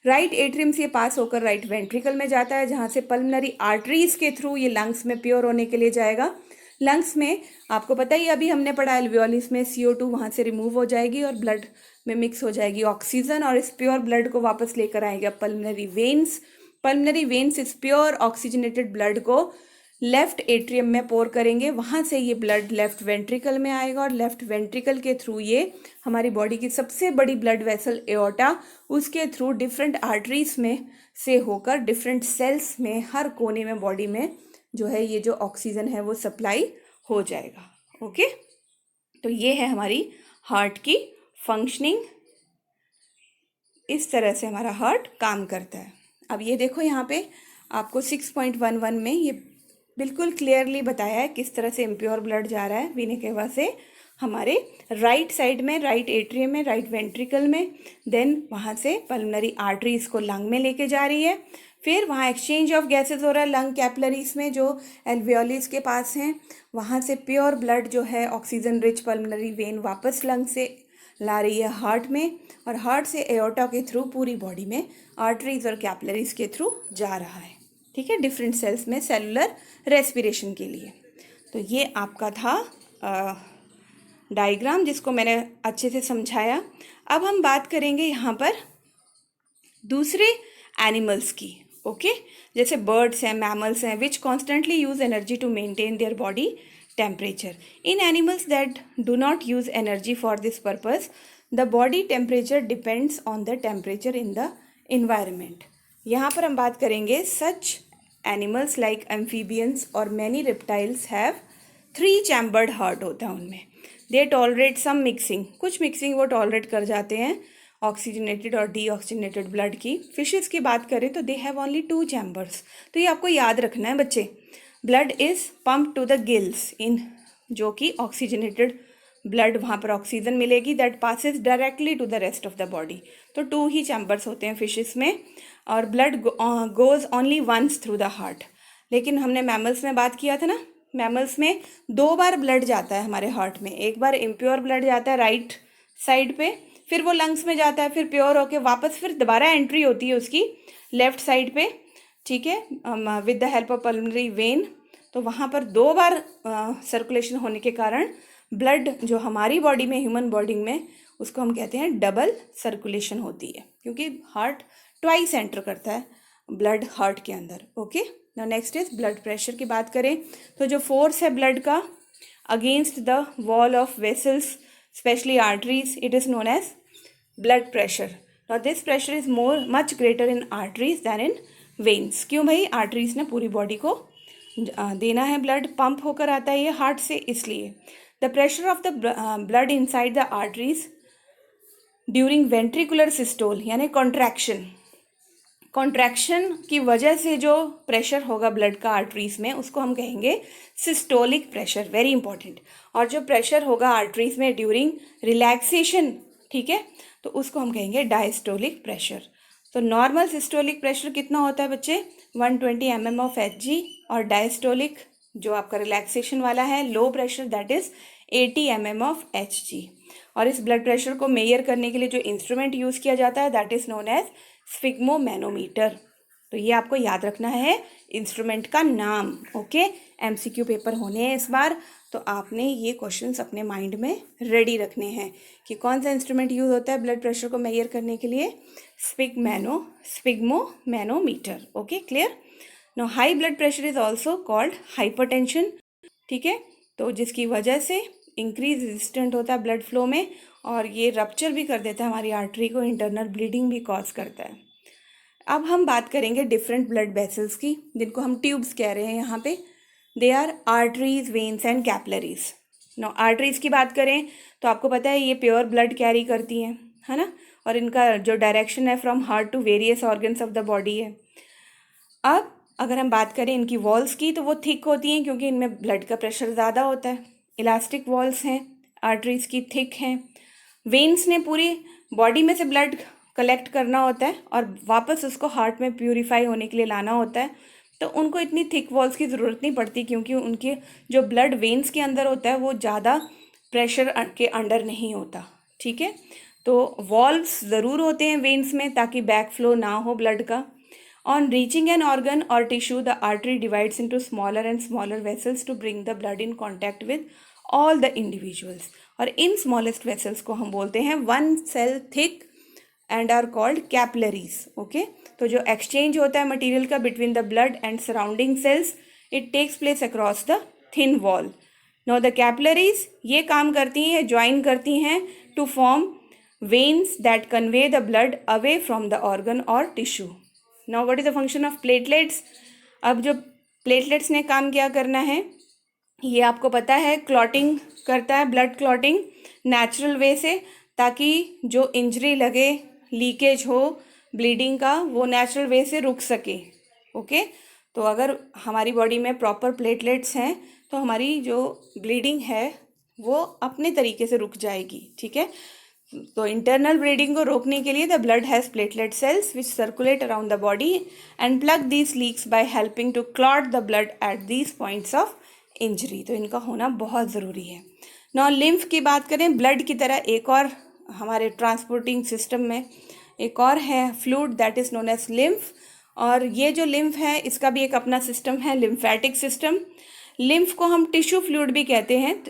राइट एट्रियम से पास होकर राइट वेंट्रिकल में जाता है, जहाँ से पल्मनरी आर्टरीज के थ्रू ये लंग्स में प्योर होने के लिए जाएगा। लंग्स में आपको पता ही, अभी हमने पढ़ा एल्वियोलिस में CO2 वहाँ से रिमूव हो जाएगी और ब्लड में मिक्स हो जाएगी ऑक्सीजन, और इस प्योर ब्लड को वापस लेकर आएगा पल्मनरी वेन्स। पल्मनरी वेन्स इस प्योर ऑक्सीजनेटेड ब्लड को लेफ्ट एट्रियम में पोर करेंगे, वहाँ से ये ब्लड लेफ्ट वेंट्रिकल में आएगा, और लेफ्ट वेंट्रिकल के थ्रू ये हमारी बॉडी की सबसे बड़ी ब्लड वेसल एओर्टा, उसके थ्रू डिफरेंट आर्टरीज में से होकर डिफरेंट सेल्स में, हर कोने में बॉडी में जो है ये जो ऑक्सीजन है वो सप्लाई हो जाएगा, ओके। तो ये है हमारी हार्ट की फंक्शनिंग, इस तरह से हमारा हार्ट काम करता है। अब ये देखो, यहाँ पे आपको 6.11 में ये बिल्कुल क्लियरली बताया है किस तरह से इम्प्योर ब्लड जा रहा है वीना केवा से हमारे राइट साइड में, राइट एट्रियम में, राइट वेंट्रिकल में, देन वहाँ से पल्मनरी आर्टरीज को लंग में लेके जा रही है, फिर वहाँ एक्सचेंज ऑफ गैसेस हो रहा है लंग कैपिलरीज में जो एल्वियोलिस के पास हैं, वहाँ से प्योर ब्लड जो है ऑक्सीजन रिच पल्मनरी वेन वापस लंग से ला रही है हार्ट में, और हार्ट से एओर्टा के थ्रू पूरी बॉडी में आर्टरीज और कैपिलरीज के थ्रू जा रहा है, ठीक है, डिफरेंट सेल्स में सेलुलर रेस्पिरेशन के लिए। तो ये आपका था डायग्राम जिसको मैंने अच्छे से समझाया। अब हम बात करेंगे यहाँ पर दूसरे एनिमल्स की, ओके। जैसे बर्ड्स हैं, मैमल्स हैं, which constantly use energy to maintain their body temperature. In animals that do not use energy for this purpose, the body temperature depends on the temperature in the environment. यहाँ पर हम बात करेंगे such animals like amphibians और many reptiles have 3 chambered heart होता है उनमें। They tolerate some mixing, कुछ मिक्सिंग वो टॉलरेट कर जाते हैं ऑक्सीजनेटेड और डीऑक्सीजनेटेड ब्लड की। फिशेस की बात करें तो दे हैव ओनली 2 चैम्बर्स। तो ये आपको याद रखना है बच्चे। Blood is pump to the gills, in जो कि ऑक्सीजनेटेड ब्लड, वहाँ पर ऑक्सीजन मिलेगी, that passes directly to the rest of the body. तो 2 ही चैम्बर्स होते हैं फिशेस में, और blood goes only once through the heart. लेकिन हमने मैमल्स में बात किया था ना, मैमल्स में 2 बार ब्लड जाता है हमारे हार्ट में। एक बार इम्प्योर ब्लड जाता है राइट साइड पे, फिर वो लंग्स में जाता है, फिर प्योर होके वापस फिर दोबारा एंट्री होती है उसकी लेफ्ट साइड पे, ठीक है, with the help of pulmonary when. तो वहाँ पर 2 बार सर्कुलेशन होने के कारण ब्लड जो हमारी बॉडी में, ह्यूमन बॉडी में, उसको हम कहते हैं डबल सर्कुलेशन होती है, क्योंकि हार्ट ट्वाइस एंटर करता है ब्लड हार्ट के अंदर, ओके। ना नेक्स्ट इज ब्लड प्रेशर की बात करें तो जो फोर्स है ब्लड का against the wall of vessels specially arteries it is known as blood pressure. Now this pressure is much greater in arteries than in veins. क्यों भाई? आर्टरीज ने पूरी बॉडी को देना है, ब्लड पंप होकर आता है ये हार्ट से, इसलिए. The pressure of the blood inside the arteries during ventricular systole यानी कॉन्ट्रैक्शन की वजह से जो प्रेशर होगा ब्लड का आर्टरीज में उसको हम कहेंगे सिस्टोलिक प्रेशर. Very important. और जो प्रेशर होगा आर्टरीज में ड्यूरिंग रिलैक्सेशन, ठीक है, तो उसको हम कहेंगे डायस्टोलिक प्रेशर. तो नॉर्मल सिस्टोलिक प्रेशर कितना होता है बच्चे? 120 mm ऑफ Hg. और डायस्टोलिक जो आपका रिलैक्सेशन वाला है low pressure that is 80 mm of Hg. और इस ब्लड प्रेशर को मेजर करने के लिए जो इंस्ट्रूमेंट यूज़ किया जाता है that is known as sphygmomanometer. तो ये आपको याद रखना है इंस्ट्रूमेंट का नाम. ओके, MCQ पेपर होने हैं इस बार, तो आपने ये क्वेश्चंस अपने माइंड में रेडी रखने हैं कि कौन सा इंस्ट्रूमेंट यूज़ होता है ब्लड प्रेशर को मेजर करने के लिए. Sphygmomanometer. Okay, clear. Now high blood pressure is also called hypertension. ठीक है, तो जिसकी वजह से इंक्रीज रेजिस्टेंट होता है ब्लड फ्लो में और ये रप्चर भी कर देता है हमारी आर्टरी को, इंटरनल ब्लीडिंग भी कॉज करता है. अब हम बात करेंगे डिफरेंट ब्लड वेसल्स की जिनको हम ट्यूब्स कह रहे हैं यहाँ पे. They are arteries, veins and capillaries. Now arteries की बात करें तो आपको पता है ये प्योर ब्लड कैरी करती हैं, है ना, और इनका जो डायरेक्शन है from heart to various organs of the body है. अब अगर हम बात करें इनकी वॉल्स की तो वो थिक होती हैं क्योंकि इनमें ब्लड का प्रेशर ज़्यादा होता है. इलास्टिक वॉल्स हैं, आर्टरीज की थिक हैं. वेन्स ने पूरी बॉडी में से ब्लड कलेक्ट करना होता है और वापस उसको हार्ट में प्यूरिफाई होने के लिए लाना होता है, तो उनको इतनी थिक वॉल्स की ज़रूरत नहीं पड़ती क्योंकि उनके जो ब्लड वेन्स के अंदर होता है वो ज़्यादा प्रेशर के अंडर नहीं होता. ठीक है, तो वॉल्व्स ज़रूर होते हैं वेन्स में ताकि बैक फ्लो ना हो ब्लड का. On reaching an organ or tissue, the artery divides into smaller and smaller vessels to bring the blood in contact with all the individuals. और इन smallest vessels को हम बोलते हैं one cell thick and are called capillaries. Okay? तो जो exchange होता है material का between the blood and surrounding cells, it takes place across the thin wall. Now the capillaries ये काम करती हैं, join करती हैं to form veins that convey the blood away from the organ or tissue. Now what is the function of platelets. अब जो platelets ने काम क्या करना है ये आपको पता है, क्लॉटिंग करता है, ब्लड क्लॉटिंग नेचुरल वे से, ताकि जो इंजरी लगे, लीकेज हो ब्लीडिंग का, वो नेचुरल वे से रुक सके. ओके, तो अगर हमारी बॉडी में प्रॉपर प्लेटलेट्स हैं तो हमारी जो ब्लीडिंग है वो अपने तरीके से रुक जाएगी. ठीक है, तो इंटरनल ब्लीडिंग को रोकने के लिए the blood has platelet cells which circulate around the body and plug these leaks by helping to clot the blood at these points of injury. तो इनका होना बहुत ज़रूरी है. नाउ लिम्फ की बात करें, ब्लड की तरह एक और हमारे ट्रांसपोर्टिंग सिस्टम में एक और है fluid that is known as lymph. और ये जो लिम्फ है इसका भी एक अपना सिस्टम है, लिम्फेटिक सिस्टम. लिम्फ को हम टिश्यू फ्लूइड भी कहते हैं.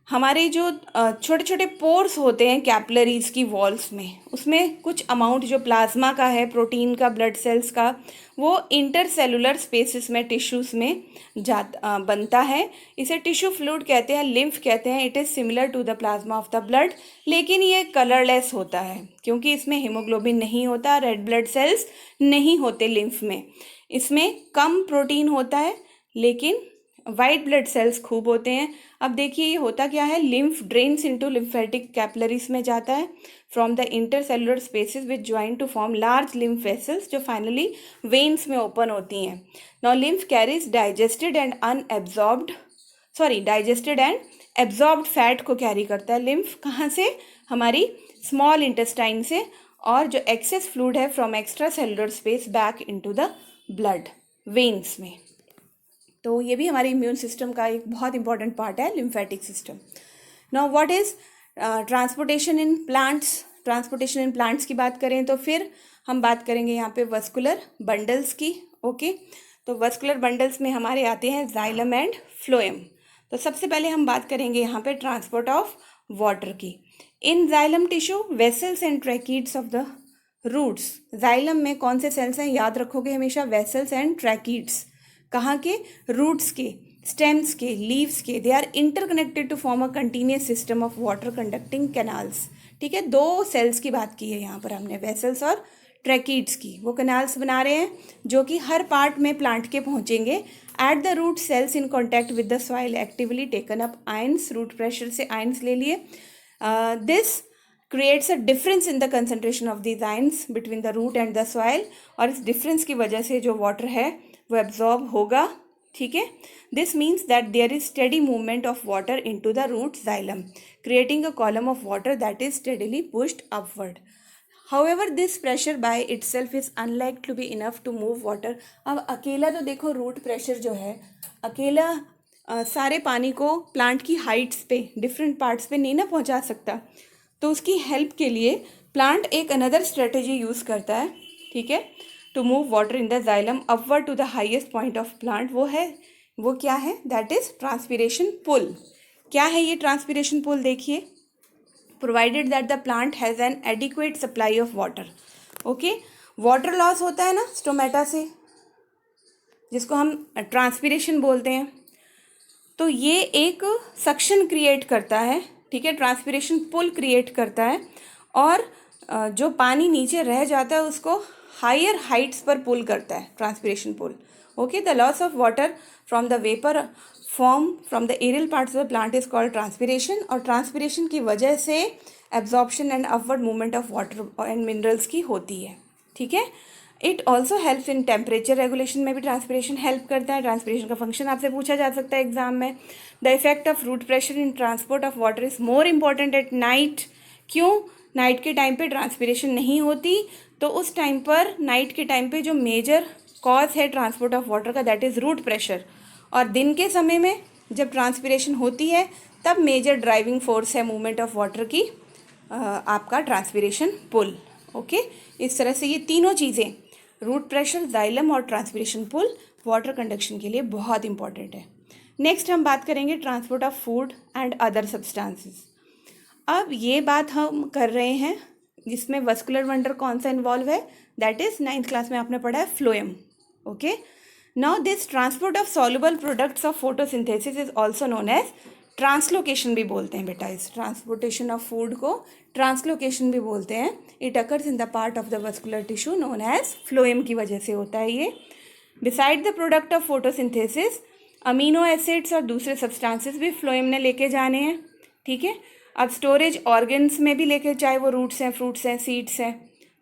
हमारे जो छोटे छोटे पोर्स होते हैं कैपिलरीज की वॉल्स में, उसमें कुछ अमाउंट जो प्लाज्मा का है, प्रोटीन का, ब्लड सेल्स का, वो इंटरसेलुलर स्पेसिस में, टिश्यूज़ में बनता है. इसे टिश्यू फ्लूइड कहते हैं, लिम्फ कहते हैं. It is similar to the plasma of the blood, लेकिन ये कलरलेस होता है क्योंकि इसमें हीमोग्लोबिन नहीं होता, रेड ब्लड सेल्स नहीं होते लिम्फ में. इसमें कम प्रोटीन होता है लेकिन वाइट ब्लड सेल्स खूब होते हैं. अब देखिए ये होता क्या है, lymph drains into lymphatic capillaries में जाता है from the intercellular spaces which join to form large lymph vessels जो फाइनली वेन्स में ओपन होती हैं. Now lymph carries digested and absorbed fat को कैरी करता है. लिम्फ कहाँ से? हमारी स्मॉल इंटेस्टाइन से. और जो एक्सेस फ्लूइड है from extra cellular space back into the blood veins में. तो ये भी हमारे इम्यून सिस्टम का एक बहुत इंपॉर्टेंट पार्ट है, lymphatic system. Now what is transportation in plants. Transportation in plants की बात करें तो फिर हम बात करेंगे यहाँ पे वस्कुलर बंडल्स की. ओके, तो वस्कुलर बंडल्स में हमारे आते हैं जाइलम एंड फ्लोएम. तो सबसे पहले हम बात करेंगे यहाँ पे ट्रांसपोर्ट ऑफ वाटर की. In xylem tissue vessels and tracheids of the roots. Xylem में कौन से सेल्स हैं याद रखोगे हमेशा, वेसल्स एंड ट्रैकीड्स. कहाँ के? रूट्स के, स्टेम्स के, लीव्स के. They are interconnected to form a continuous system of water conducting canals. ठीक है, दो सेल्स की बात की है यहाँ पर हमने, वेसल्स और ट्रैकीड्स की. वो कैनाल्स बना रहे हैं जो कि हर पार्ट में प्लांट के पहुँचेंगे. At the root cells in contact with the soil actively taken up ions, root pressure से आयंस ले लिए. This creates a difference in the concentration of these ions between the root and the soil. और इस difference की वजह से जो water है वो एब्जॉर्ब होगा. ठीक है, this means that there is steady movement of water into the root xylem, creating a column of water that is steadily pushed upward. However, this pressure by itself is unlikely to be enough to move water. अब अकेला तो देखो root pressure जो है अकेला सारे पानी को प्लांट की हाइट्स पे, डिफरेंट पार्ट्स पे नहीं ना पहुंचा सकता. तो उसकी हेल्प के लिए प्लांट एक अनदर स्ट्रेटेजी यूज़ करता है. ठीक है, to move water in the xylem upward to the highest point of plant. वो क्या है? That is transpiration pull. क्या है ये ट्रांसपीरेशन पुल? देखिए, provided that the plant has an adequate supply of water. Okay, water loss होता है ना स्टोमेटा से, जिसको हम ट्रांसपीरेशन बोलते हैं. तो ये एक सक्शन क्रिएट करता है. ठीक है, ट्रांसपीरेशन पुल क्रिएट करता है और जो पानी नीचे रह जाता है उसको हायर हाइट्स पर पुल करता है transpiration pull. Okay, the loss of water from the vapour form from the aerial parts of the plant is called transpiration. और ट्रांसपीरेशन की वजह से absorption and upward movement of water and minerals की होती है. ठीक है, it also helps in temperature regulation में भी ट्रांसपीरेशन हेल्प करता है. ट्रांसपीरेशन का फंक्शन आपसे पूछा जा सकता है एग्जाम में. The effect of root pressure in transport of water is more important at night. क्यों? नाइट के टाइम पे ट्रांसपीरेशन नहीं होती, तो उस टाइम पर नाइट के टाइम पे जो मेजर कॉज है ट्रांसपोर्ट ऑफ वाटर का दैट इज़ रूट प्रेशर. और दिन के समय में जब ट्रांसपीरेशन होती है तब मेजर ड्राइविंग फोर्स है मूवमेंट ऑफ वाटर की आपका ट्रांसपीरेशन पुल. ओके, इस तरह से ये तीनों चीज़ें रूट प्रेशर, जाइलम और ट्रांसपीरेशन पुल वाटर कंडक्शन के लिए बहुत इंपॉर्टेंट है. नेक्स्ट हम बात करेंगे transport of food and other substances. अब ये बात हम कर रहे हैं जिसमें वस्कुलर वंडर कौन सा इन्वॉल्व है? दैट इज 9th क्लास में आपने पढ़ा है phloem. Okay, now this transport of soluble products of photosynthesis is also known as translocation भी बोलते हैं बेटा. इस ट्रांसपोर्टेशन ऑफ फूड को ट्रांसलोकेशन भी बोलते हैं. It occurs in the part of the vascular tissue known as phloem की वजह से होता है ये. Beside the product of photosynthesis amino acids और दूसरे सब्सटेंसेस भी फ्लोएम ने लेके जाने हैं. ठीक है, अब स्टोरेज ऑर्गन्स में भी लेके, चाहे वो रूट्स हैं, फ्रूट्स हैं, सीड्स हैं,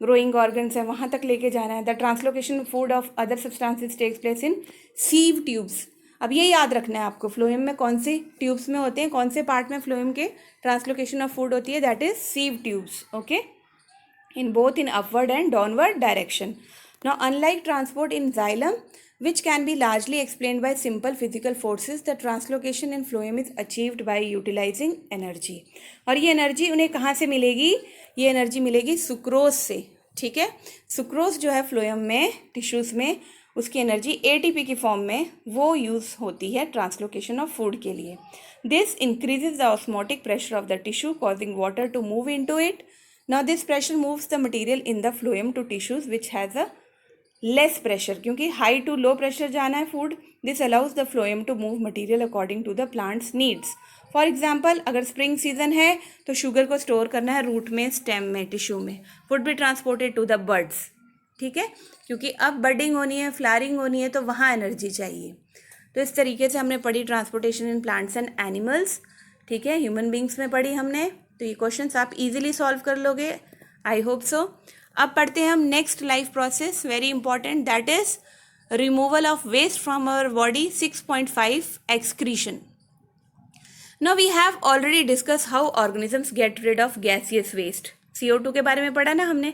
ग्रोइंग ऑर्गन्स हैं, वहाँ तक लेके जाना है. The translocation food of other substances takes place in sieve tubes. अब ये याद रखना है आपको, फ्लोएम में कौन सी ट्यूब्स में होते हैं, कौन से पार्ट में फ्लोएम के ट्रांसलोकेशन ऑफ फूड होती है? That is sieve tubes. Okay, in both in upward and downward direction. Now, unlike transport in xylem, which can be largely explained by simple physical forces, the translocation in phloem is achieved by utilizing energy. और ये energy उन्हें कहाँ से मिलेगी? ये energy मिलेगी sucrose से. ठीक है, सुक्रोज जो है फ्लोएम में, टिश्यूज़ में, उसकी एनर्जी ATP की फॉर्म में वो यूज़ होती है ट्रांसलोकेशन ऑफ फूड के लिए. This increases the osmotic pressure of the tissue causing water to move into it. Now this pressure moves the material in the phloem to tissues which has a less pressure. क्योंकि high to low pressure जाना है food, this allows the phloem to move material according to the plant's needs. For example, अगर spring season है तो sugar को store करना है root में, stem में, tissue में. Would be transported to the buds. ठीक है, क्योंकि अब budding होनी है, flowering होनी है, तो वहाँ energy चाहिए. तो इस तरीके से हमने पढ़ी transportation in plants and animals. ठीक है, ह्यूमन बींग्स में पढ़ी हमने. तो ये क्वेश्चंस आप इजीली सॉल्व कर लोगे, आई होप सो. अब पढ़ते हैं हम next life process, very important, that is removal of waste from our body. 6.5 excretion. Now we have already discuss how organisms get rid of gaseous waste. CO2 के बारे में पढ़ा ना हमने,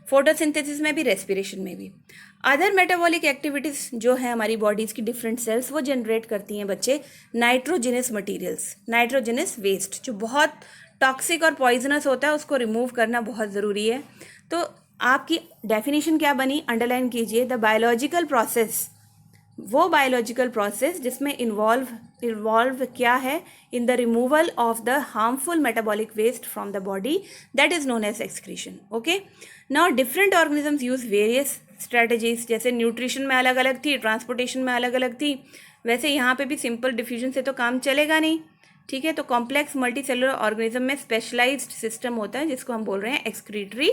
फोटोसिंथेसिस में भी, रेस्पिरेशन में भी. अदर मेटाबॉलिक एक्टिविटीज़ जो है हमारी बॉडीज़ की डिफरेंट सेल्स वो जनरेट करती हैं बच्चे नाइट्रोजिनस मटेरियल्स, नाइट्रोजिनस वेस्ट, जो बहुत टॉक्सिक और पॉइजनस होता है, उसको रिमूव करना बहुत ज़रूरी है. तो आपकी डेफिनेशन क्या बनी, अंडरलाइन कीजिए. द बायोलॉजिकल प्रोसेस, वो बायोलॉजिकल प्रोसेस जिसमें इन्वॉल्व क्या है, in the removal of the harmful metabolic waste from the body, that is known as excretion. Okay, now different organisms use various strategies, जैसे nutrition में अलग अलग थी, ट्रांसपोर्टेशन में अलग अलग थी, वैसे यहाँ पे भी सिंपल डिफ्यूजन से तो काम चलेगा नहीं, ठीक है। तो कॉम्प्लेक्स मल्टी सेलुलर ऑर्गेनिज्म में स्पेशलाइज्ड सिस्टम होता है जिसको हम बोल रहे हैं एक्सक्रीटरी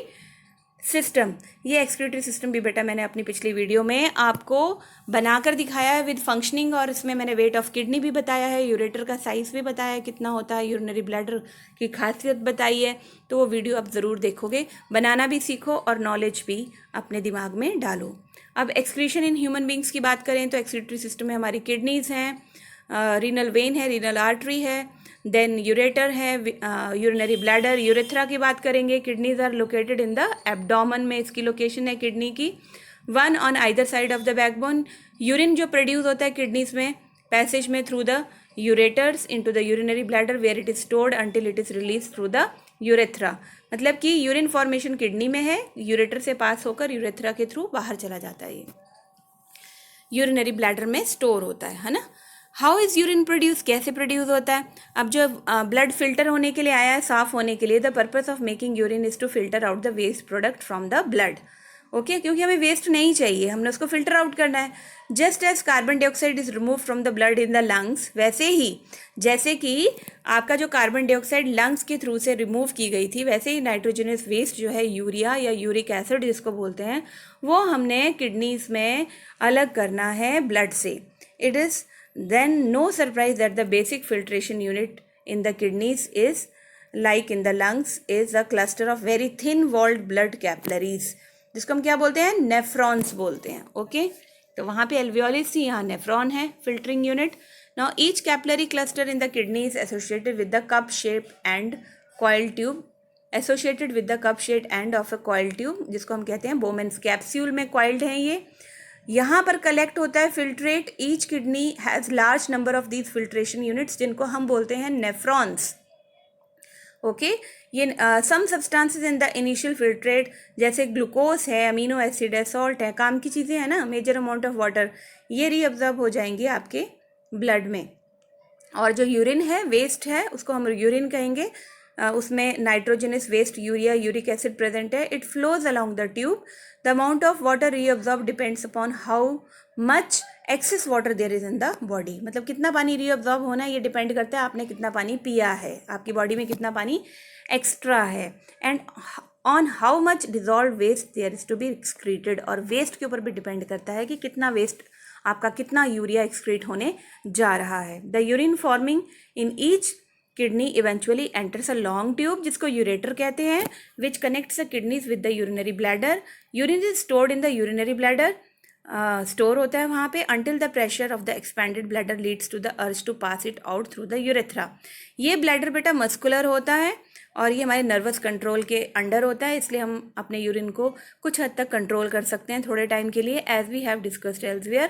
सिस्टम। ये एक्सक्रीटरी सिस्टम भी बेटा मैंने अपनी पिछली वीडियो में आपको बनाकर दिखाया है विद फंक्शनिंग, और इसमें मैंने वेट ऑफ किडनी भी बताया है, यूरेटर का साइज़ भी बताया है कितना होता है, यूरिनरी ब्लैडर की खासियत बताई है। तो वो वीडियो आप ज़रूर देखोगे, बनाना भी सीखो और नॉलेज भी अपने दिमाग में डालो। अब एक्सक्रीशन इन ह्यूमन बींग्स की बात करें तो एक्सक्रीटरी सिस्टम में हमारी किडनीज़ हैं, रीनल वेन है, रीनल आर्टरी है, देन यूरेटर है, यूरिनरी ब्लैडर, यूरेथ्रा की बात करेंगे। Kidneys are located in the abdomen में इसकी लोकेशन है किडनी की, one on either side of the backbone. Urine जो प्रोड्यूस होता है किडनीज में पैसेज में through the ureters into the urinary bladder where it is stored until it is release through the urethra. मतलब कि urine formation kidney में है, ureter से पास होकर यूरेथ्रा के थ्रू बाहर चला जाता है, ये यूरिनरी ब्लैडर में स्टोर होता है ना। हाउ इज़ यूरिन प्रोड्यूस, कैसे प्रोड्यूस होता है? अब जो ब्लड फिल्टर होने के लिए आया है, साफ होने के लिए, the purpose of making urine is to filter out the waste product from the blood. Okay, क्योंकि हमें वेस्ट नहीं चाहिए, हमने उसको फिल्टर आउट करना है। Just as carbon dioxide is remove from the blood in the lungs, वैसे ही जैसे कि आपका जो कार्बन डाइऑक्साइड लंग्स के थ्रू से रिमूव की गई थी, वैसे ही नाइट्रोजनस वेस्ट जो है यूरिया या यूरिक एसिड जिसको बोलते हैं, वो हमने किडनीज में अलग करना है ब्लड से। It is then no surprise that the basic filtration unit in the kidneys is like in the lungs is a cluster of very thin walled blood capillaries, जिसको हम क्या बोलते हैं, नेफ्रॉन्स बोलते हैं। ओके, तो वहाँ पे एल्वियोलिस थी, यहाँ नेफ्रॉन है, filtering unit. Now each capillary cluster in the kidney is associated with the cup shape and coil tube, associated with the cup shape end of a coil tube, जिसको हम कहते हैं बोमेन्स कैप्सूल में coiled हैं ये। यहाँ पर collect होता है filtrate. Each kidney has large number of these filtration units जिनको हम बोलते हैं नेफ्रॉन्स। ओके, ये some substances in the initial filtrate जैसे ग्लूकोज है, अमीनो एसिड है, सॉल्ट है, काम की चीज़ें हैं ना, मेजर अमाउंट ऑफ वाटर, ये रीअब्जॉर्ब हो जाएंगे आपके ब्लड में। और जो यूरिन है, वेस्ट है, उसको हम यूरिन कहेंगे, उसमें nitrogenous waste urea uric acid present है। It flows along the tube. The amount of water reabsorb depends upon how much excess water there is in the body, मतलब कितना पानी रीअब्जॉर्ब होना है ये डिपेंड करता है आपने कितना पानी पिया है, आपकी बॉडी में कितना पानी एक्स्ट्रा है, and on how much dissolve waste there is to be excreted, और वेस्ट के ऊपर भी डिपेंड करता है कि कितना वेस्ट आपका, कितना यूरिया एक्सक्रीट होने जा रहा है। The urine forming in each kidney eventually enters a long tube जिसको यूरेटर कहते हैं, which connects the kidneys with the urinary bladder. Urine is stored in the urinary bladder, store होता है वहाँ पे, until the pressure of the expanded bladder leads to the urge to pass it out through the urethra. ये bladder बेटा muscular होता है और ये हमारे नर्वस कंट्रोल के अंडर होता है, इसलिए हम अपने यूरिन को कुछ हद तक कंट्रोल कर सकते हैं थोड़े टाइम के लिए, as we have discussed elsewhere.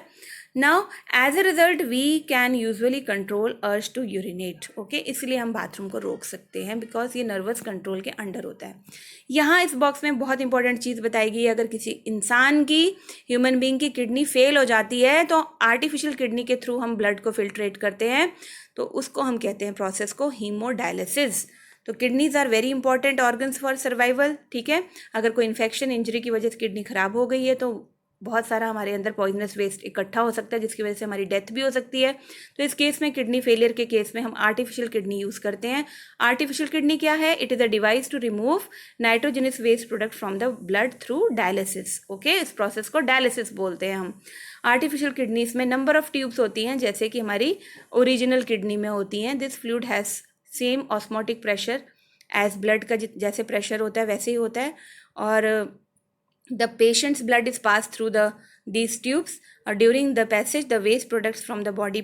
Now as a result we can usually control urge to urinate. Okay, इसलिए हम बाथरूम को रोक सकते हैं बिकॉज ये नर्वस कंट्रोल के अंडर होता है। यहाँ इस बॉक्स में बहुत इंपॉर्टेंट चीज़ बताई गई है, अगर किसी इंसान की, ह्यूमन बीइंग की किडनी फेल हो जाती है तो आर्टिफिशियल किडनी के थ्रू हम ब्लड को फिल्ट्रेट करते हैं, तो उसको हम कहते हैं प्रोसेस को हीमोडायलिसिस। तो kidneys are very important organs for survival, ठीक है। अगर कोई इन्फेक्शन इंजरी की वजह से किडनी खराब हो गई है तो बहुत सारा हमारे अंदर पॉइजनस वेस्ट इकट्ठा हो सकता है जिसकी वजह से हमारी डेथ भी हो सकती है। तो इस केस में, किडनी फेलियर के केस में, हम आर्टिफिशियल किडनी यूज़ करते हैं। आर्टिफिशियल किडनी क्या है? It is a device to remove nitrogenous waste product from the blood through dialysis. Okay, इस प्रोसेस को डायलिसिस बोलते हैं हम। आर्टिफिशियल किडनीज में नंबर ऑफ ट्यूब्स होती हैं जैसे कि हमारी ओरिजिनल किडनी में होती हैं। This fluid has same osmotic pressure as blood का जैसे प्रेशर होता है वैसे ही होता है, और the patient's blood is passed through these tubes. During the passage, the waste products from the body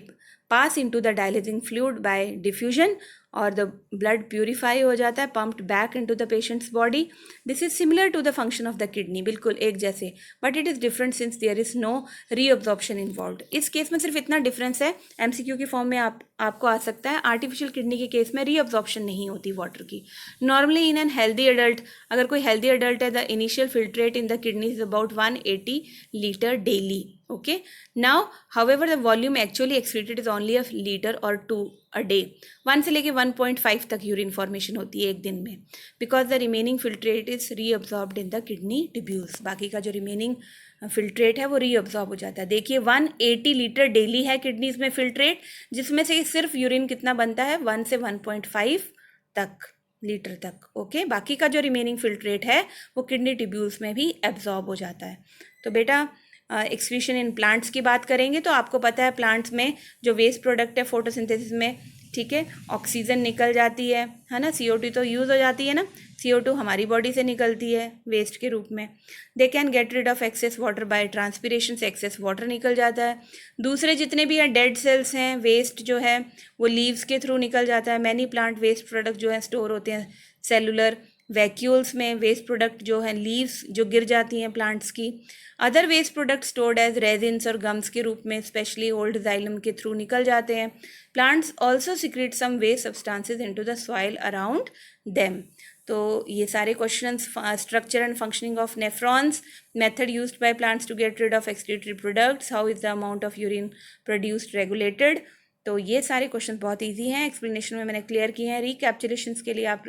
pass into the dialysing fluid by diffusion, और the blood purify हो जाता है, pumped back into the patient's body. This is similar to the function of the kidney, बिल्कुल एक जैसे, but it is different since there is no reabsorption involved. इस case में सिर्फ इतना डिफरेंस है, MCQ की फॉर्म में आपको आ सकता है, आर्टिफिशियल किडनी के केस में रीअब्जॉर्प्शन नहीं होती वाटर की। Normally in an healthy adult, अगर कोई हेल्दी अडल्ट है, the initial filtrate in the kidney is about 180 litre daily. Okay, now however the volume actually excreted is only a liter or 2 a day. 1 से लेके 1.5 तक urine formation होती है एक दिन में, because the remaining filtrate is reabsorbed in the kidney tubules. बाकी का जो रिमेनिंग फिल्ट्रेट है वो रीअब्जॉर्ब हो जाता है. देखिए 180 लीटर डेली है किडनीज में फिल्ट्रेट, जिसमें से सिर्फ यूरिन कितना बनता है 1 से 1.5 तक लीटर तक. ओके, बाकी का जो रिमेनिंग फिल्ट्रेट है वो किडनी ट्यूब्यूल्स में भी एब्जॉर्ब हो जाता है. तो बेटा एक्सक्रीशन इन प्लांट्स की बात करेंगे तो आपको पता है प्लांट्स में जो वेस्ट प्रोडक्ट है फोटोसिंथेसिस में, ठीक है, ऑक्सीजन निकल जाती है ना, CO2 तो यूज़ हो जाती है ना, CO2 हमारी बॉडी से निकलती है वेस्ट के रूप में. They can get rid of excess water by transpiration, से एक्सेस वाटर निकल जाता है. दूसरे जितने भी हैं डेड सेल्स हैं, वेस्ट जो है वो लीव्स के थ्रू निकल जाता है. मैनी प्लांट वेस्ट प्रोडक्ट जो है स्टोर होते हैं सेलुलर वैक्यूल्स में. वेस्ट प्रोडक्ट जो है लीव्स जो गिर जाती हैं प्लांट्स की. Other waste product stored as resins और गम्स के रूप में स्पेशली ओल्ड जाइलम के थ्रू निकल जाते हैं. Plants also secrete some waste substances into the soil around them. तो ये सारे questions, structure and functioning of nephrons, method used by plants to get rid of excretory products, how is the amount of urine produced regulated. तो ये सारे question बहुत easy हैं, explanation में मैंने क्लियर किए हैं. रिकैप्चुलेशंस के लिए आप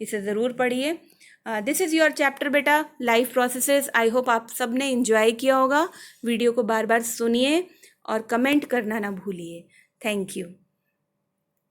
इसे ज़रूर पढ़िए. दिस इज़ योर चैप्टर बेटा, लाइफ प्रोसेसेस. आई होप आप सब ने इन्जॉय किया होगा. वीडियो को बार बार सुनिए और कमेंट करना ना भूलिए. Thank you.